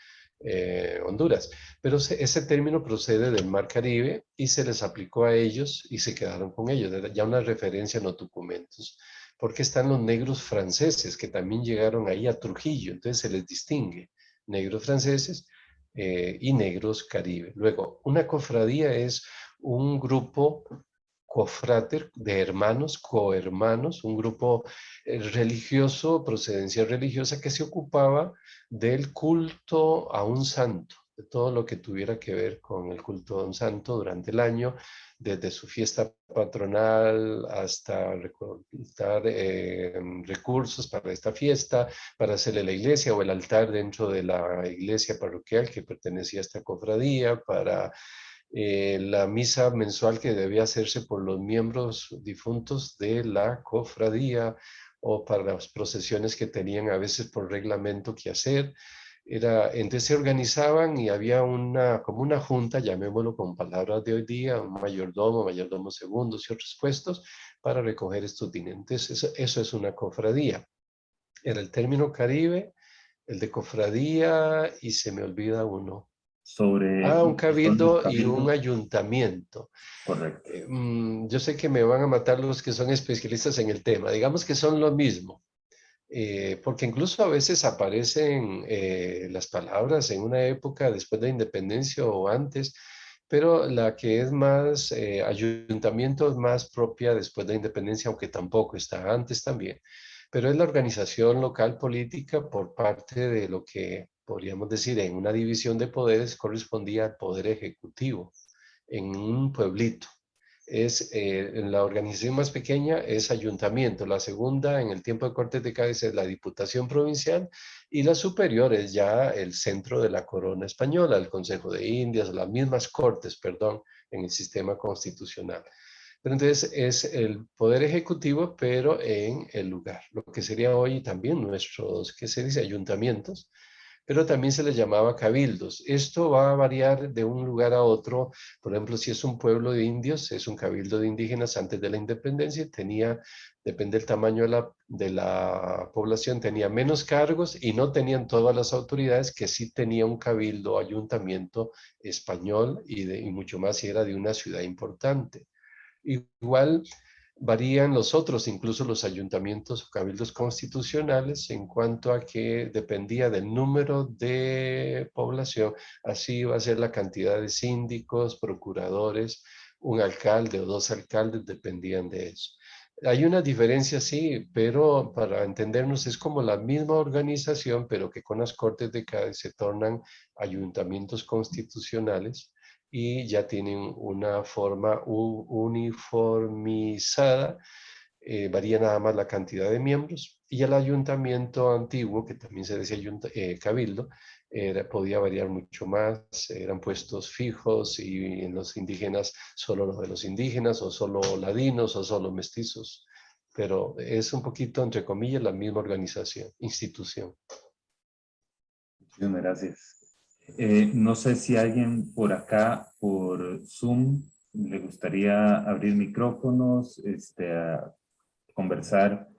Honduras. Pero ese término procede del Mar Caribe y se les aplicó a ellos y se quedaron con ellos. Era ya una referencia en los documentos. Porque están los negros franceses que también llegaron ahí a Trujillo, entonces se les distingue negros franceses y negros caribe. Luego, una cofradía es un grupo cofrater de hermanos, cohermanos, un grupo religioso, procedencia religiosa que se ocupaba del culto a un santo, de todo lo que tuviera que ver con el culto a un santo durante el año, desde su fiesta patronal hasta recolectar recursos para esta fiesta, para hacerle la iglesia o el altar dentro de la iglesia parroquial que pertenecía a esta cofradía, para la misa mensual que debía hacerse por los miembros difuntos de la cofradía o para las procesiones que tenían a veces por reglamento que hacer. Entonces se organizaban y había como una junta, llamémoslo con palabras de hoy día, un mayordomo, mayordomo segundos y otros puestos para recoger estos dineros. Eso es una cofradía. Era el término Caribe, el de cofradía y se me olvida uno sobre Un lo que son los cabildo y un cabildos. ayuntamiento. Correcto. Yo sé que me van a matar los que son especialistas en el tema. Digamos que son lo mismo. Porque incluso a veces aparecen las palabras en una época después de la independencia o antes, pero la que es más ayuntamiento es más propia después de la independencia, aunque tampoco está antes también. Pero es la organización local política por parte de lo que podríamos decir en una división de poderes correspondía al poder ejecutivo en un pueblito. En la organización más pequeña es ayuntamiento, la segunda en el tiempo de Cortes de Cádiz es la Diputación Provincial y la superior es ya el centro de la corona española, el Consejo de Indias, las mismas Cortes, perdón, en el sistema constitucional. Pero entonces es el poder ejecutivo, pero en el lugar, lo que sería hoy también nuestros, ¿qué se dice? Ayuntamientos, pero también se les llamaba cabildos. Esto va a variar de un lugar a otro. Por ejemplo, si es un pueblo de indios, es un cabildo de indígenas antes de la independencia, tenía, depende del tamaño de la población, tenía menos cargos y no tenían todas las autoridades que sí tenía un cabildo o ayuntamiento español y mucho más si era de una ciudad importante. Igual varían los otros, incluso los ayuntamientos o cabildos constitucionales, en cuanto a que dependía del número de población, así va a ser la cantidad de síndicos, procuradores, un alcalde o dos alcaldes dependían de eso. Hay una diferencia, sí, pero para entendernos es como la misma organización, pero que con las Cortes de Cádiz se tornan ayuntamientos constitucionales y ya tienen una forma uniformizada, varía nada más la cantidad de miembros, y el ayuntamiento antiguo, que también se decía cabildo, podía variar mucho más, eran puestos fijos y en los indígenas solo los de los indígenas, o solo ladinos, o solo mestizos, pero es un poquito, entre comillas, la misma organización, institución. Muchísimas gracias. No sé si alguien por acá, por Zoom, le gustaría abrir micrófonos, a conversar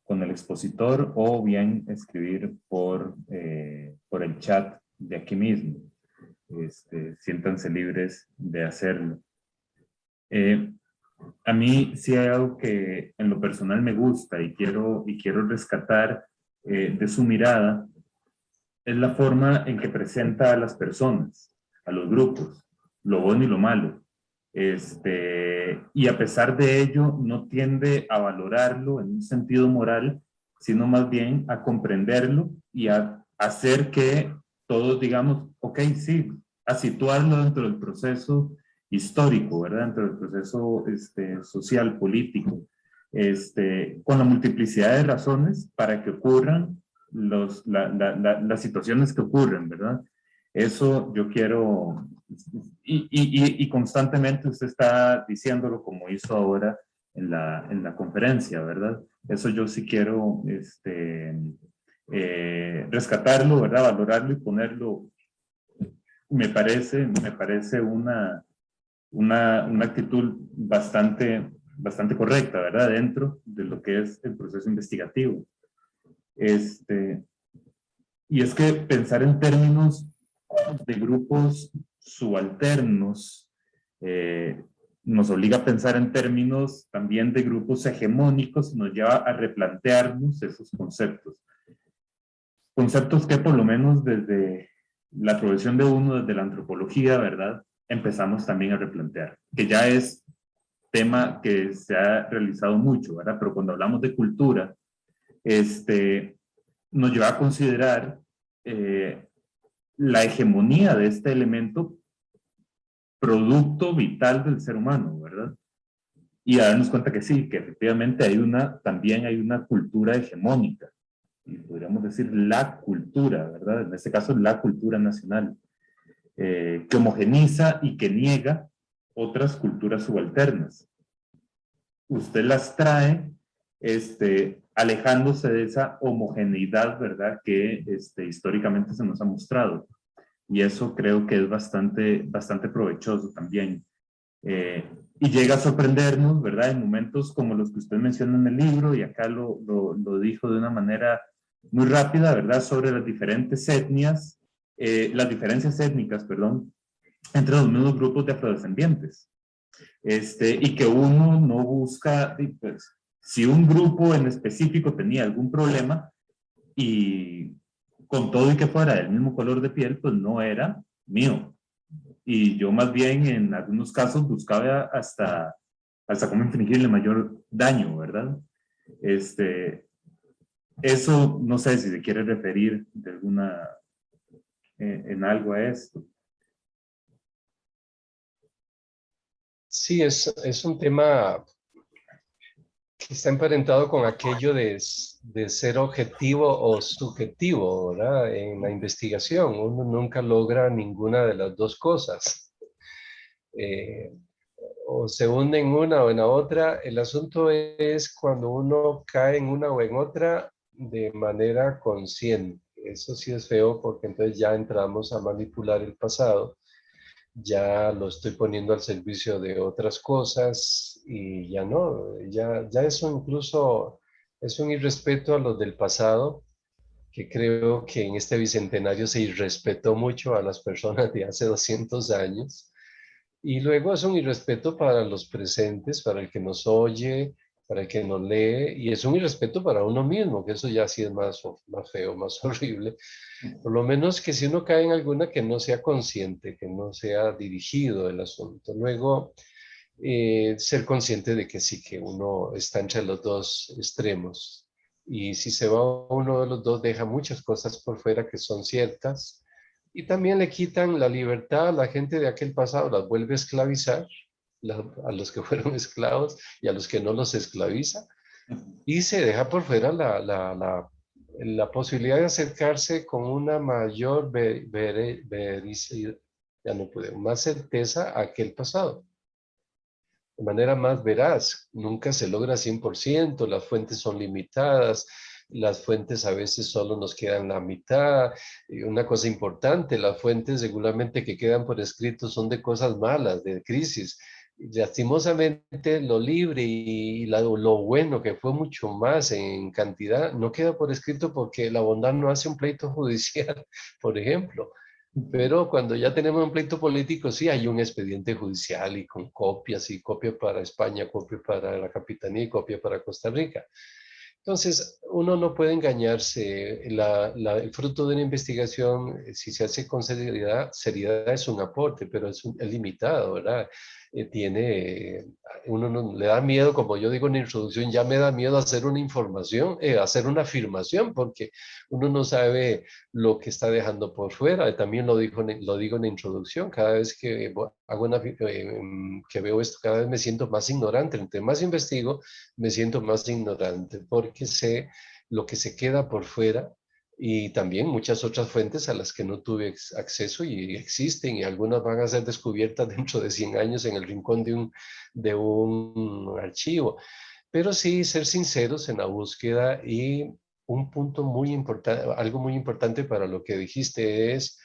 con el expositor o bien escribir por el chat de aquí mismo. Siéntanse libres de hacerlo. A mí sí hay algo que en lo personal me gusta y quiero rescatar de su mirada, es la forma en que presenta a las personas, a los grupos, lo bueno y lo malo. Y a pesar de ello, no tiende a valorarlo en un sentido moral, sino más bien a comprenderlo y a hacer que todos digamos, ok, sí, a situarlo dentro del proceso histórico, ¿verdad? Dentro del proceso social, político, con la multiplicidad de razones para que ocurran las situaciones que ocurren, ¿verdad? Eso yo quiero, y constantemente usted está diciéndolo como hizo ahora en la conferencia, ¿verdad? Eso yo sí quiero rescatarlo, ¿verdad? Valorarlo y ponerlo, me parece una actitud bastante correcta, ¿verdad? Dentro de lo que es el proceso investigativo. Y es que pensar en términos de grupos subalternos nos obliga a pensar en términos también de grupos hegemónicos y nos lleva a replantearnos esos conceptos. Conceptos que por lo menos desde la profesión de uno, desde la antropología, ¿verdad? Empezamos también a replantear, que ya es tema que se ha realizado mucho, ¿verdad? Pero cuando hablamos de cultura, nos lleva a considerar la hegemonía de este elemento producto vital del ser humano, ¿verdad? Y a darnos cuenta que sí, que efectivamente también hay una cultura hegemónica, y podríamos decir la cultura, ¿verdad? En este caso, la cultura nacional, que homogeniza y que niega otras culturas subalternas. Usted las trae alejándose de esa homogeneidad, ¿verdad?, que históricamente se nos ha mostrado. Y eso creo que es bastante provechoso también. Y llega a sorprendernos, ¿verdad?, en momentos como los que usted menciona en el libro, y acá lo dijo de una manera muy rápida, ¿verdad?, sobre las diferentes etnias las diferencias étnicas, perdón, entre los mismos grupos de afrodescendientes. Y que uno no busca, pues, si un grupo en específico tenía algún problema y con todo y que fuera del mismo color de piel, pues no era mío. Y yo más bien en algunos casos buscaba hasta cómo infligirle mayor daño, ¿verdad? Eso no sé si se quiere referir de alguna, en algo a esto. Sí, es un tema que está emparentado con aquello de ser objetivo o subjetivo, ¿verdad? En la investigación, uno nunca logra ninguna de las dos cosas. O se hunde en una o en la otra. El asunto es cuando uno cae en una o en otra de manera consciente. Eso sí es feo porque entonces ya entramos a manipular el pasado, ya lo estoy poniendo al servicio de otras cosas y ya no, ya eso incluso es un irrespeto a los del pasado, que creo que en este bicentenario se irrespetó mucho a las personas de hace 200 años. Y luego es un irrespeto para los presentes, para el que nos oye, para el que nos lee, y es un irrespeto para uno mismo, que eso ya sí es más feo, más horrible. Por lo menos que si uno cae en alguna que no sea consciente, que no sea dirigido el asunto. Luego, ser consciente de que sí, que uno está entre los dos extremos. Y si se va uno de los dos, deja muchas cosas por fuera que son ciertas. Y también le quitan la libertad a la gente de aquel pasado, las vuelve a esclavizar, a los que fueron esclavos y a los que no los esclaviza. Y se deja por fuera la posibilidad de acercarse con una mayor ya no pude, más certeza a aquel pasado de manera más veraz. Nunca se logra 100%, las fuentes son limitadas, las fuentes a veces solo nos quedan la mitad. Y una cosa importante, las fuentes regularmente que quedan por escrito son de cosas malas, de crisis. Lastimosamente lo libre y lo bueno, que fue mucho más en cantidad, no queda por escrito porque la bondad no hace un pleito judicial, por ejemplo. Pero cuando ya tenemos un pleito político, sí hay un expediente judicial y con copias, y copia para España, copia para la Capitanía y copia para Costa Rica. Entonces, uno no puede engañarse. El fruto de una investigación, si se hace con seriedad es un aporte, pero es limitado, ¿verdad? Uno no, le da miedo, como yo digo en la introducción, ya me da miedo hacer una información, hacer una afirmación, porque uno no sabe lo que está dejando por fuera. También lo digo en la introducción, cada vez que que veo esto, cada vez me siento más ignorante. Entre más investigo, me siento más ignorante porque sé lo que se queda por fuera y también muchas otras fuentes a las que no tuve acceso y existen y algunas van a ser descubiertas dentro de 100 años en el rincón de un archivo. Pero sí ser sinceros en la búsqueda y un punto muy importante, algo muy importante para lo que dijiste es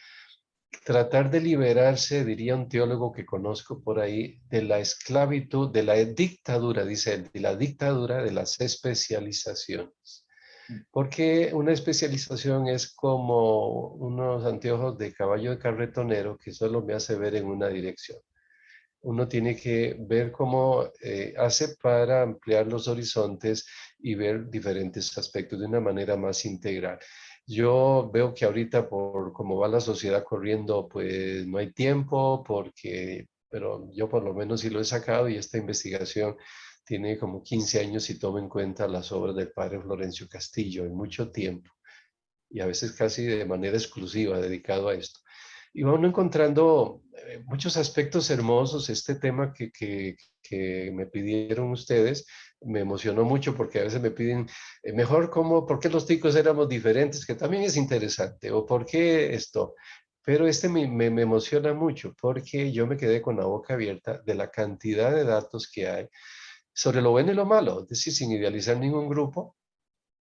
tratar de liberarse, diría un teólogo que conozco por ahí, de la esclavitud, de la dictadura, dice él, de la dictadura de las especializaciones. Porque una especialización es como unos anteojos de caballo de carretonero que solo me hace ver en una dirección. Uno tiene que ver cómo hace para ampliar los horizontes y ver diferentes aspectos de una manera más integral. Yo veo que ahorita por cómo va la sociedad corriendo, pues no hay tiempo, pero yo por lo menos sí lo he sacado y esta investigación tiene como 15 años y tomo en cuenta las obras del padre Florencio Castillo en mucho tiempo y a veces casi de manera exclusiva dedicado a esto. Y vamos encontrando muchos aspectos hermosos. Este tema que me pidieron ustedes me emocionó mucho porque a veces me piden, mejor por qué los ticos éramos diferentes, que también es interesante, o por qué esto. Pero me emociona mucho porque yo me quedé con la boca abierta de la cantidad de datos que hay sobre lo bueno y lo malo, es decir, sin idealizar ningún grupo,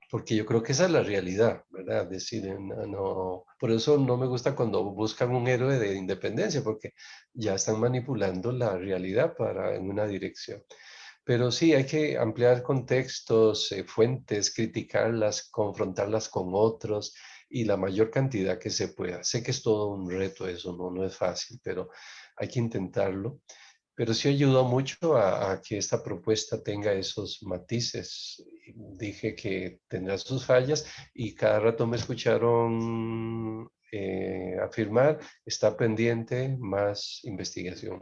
porque yo creo que esa es la realidad, ¿verdad? Decir, no, por eso no me gusta cuando buscan un héroe de independencia, porque ya están manipulando la realidad en una dirección. Pero sí, hay que ampliar contextos, fuentes, criticarlas, confrontarlas con otros y la mayor cantidad que se pueda. Sé que es todo un reto eso, no es fácil, pero hay que intentarlo. Pero sí ayudó mucho a que esta propuesta tenga esos matices. Dije que tendrá sus fallas y cada rato me escucharon afirmar, está pendiente más investigación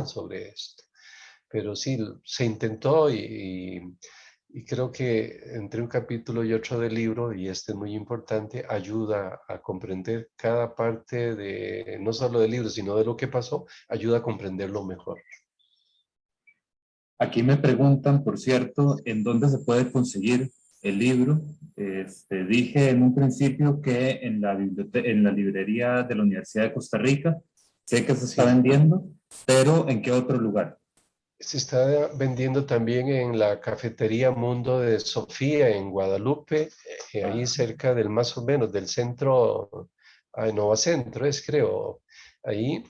sobre esto. Pero sí, se intentó y creo que entre un capítulo y otro del libro, y este es muy importante, ayuda a comprender cada parte de, no solo del libro, sino de lo que pasó, ayuda a comprenderlo mejor. Aquí me preguntan, por cierto, ¿en dónde se puede conseguir el libro? Dije en un principio que en la librería de la Universidad de Costa Rica, sé que se está Sí. vendiendo, pero ¿en qué otro lugar? Se está vendiendo también en la cafetería Mundo de Sofía en Guadalupe, ahí cerca del más o menos del centro, Nova Centro es creo, ahí.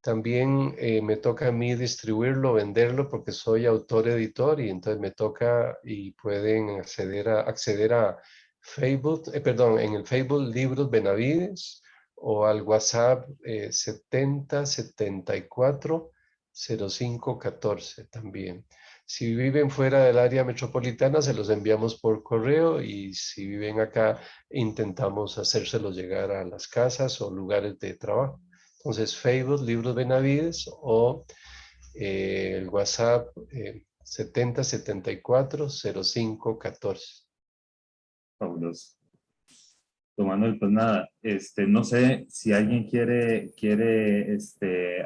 También me toca a mí distribuirlo, venderlo, porque soy autor editor y entonces me toca y pueden acceder a Facebook, perdón, en el Facebook Libros Benavides o al WhatsApp 70 74 05 14 también. Si viven fuera del área metropolitana, se los enviamos por correo y si viven acá, intentamos hacérselos llegar a las casas o lugares de trabajo. Entonces, Facebook, Libros Benavides o el WhatsApp 70 74 05 14. Fabuloso. Don Manuel, pues nada, no sé si alguien quiere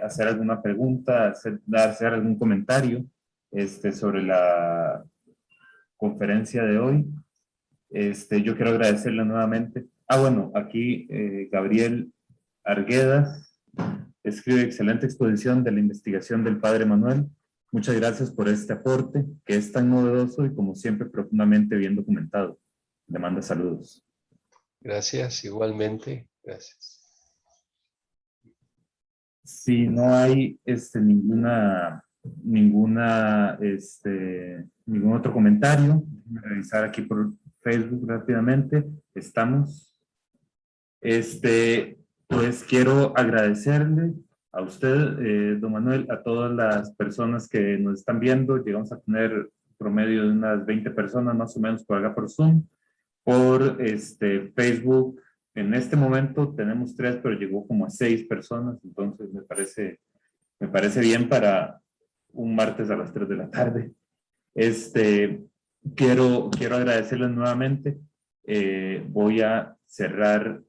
hacer alguna pregunta, hacer algún comentario sobre la conferencia de hoy. Yo quiero agradecerle nuevamente. Bueno, aquí Gabriel Arguedas escribe excelente exposición de la investigación del padre Manuel. Muchas gracias por este aporte que es tan novedoso y como siempre profundamente bien documentado. Le manda saludos. Gracias, igualmente. Gracias. Si no hay ningún otro comentario, déjame revisar aquí por Facebook rápidamente. Estamos. Pues quiero agradecerle a usted, don Manuel, a todas las personas que nos están viendo. Llegamos a tener promedio de unas 20 personas más o menos por acá por Zoom. Por Facebook, en este momento tenemos 3, pero llegó como a 6 personas, entonces me parece bien para un martes a las 3 de la tarde. Quiero agradecerles nuevamente. Voy a cerrar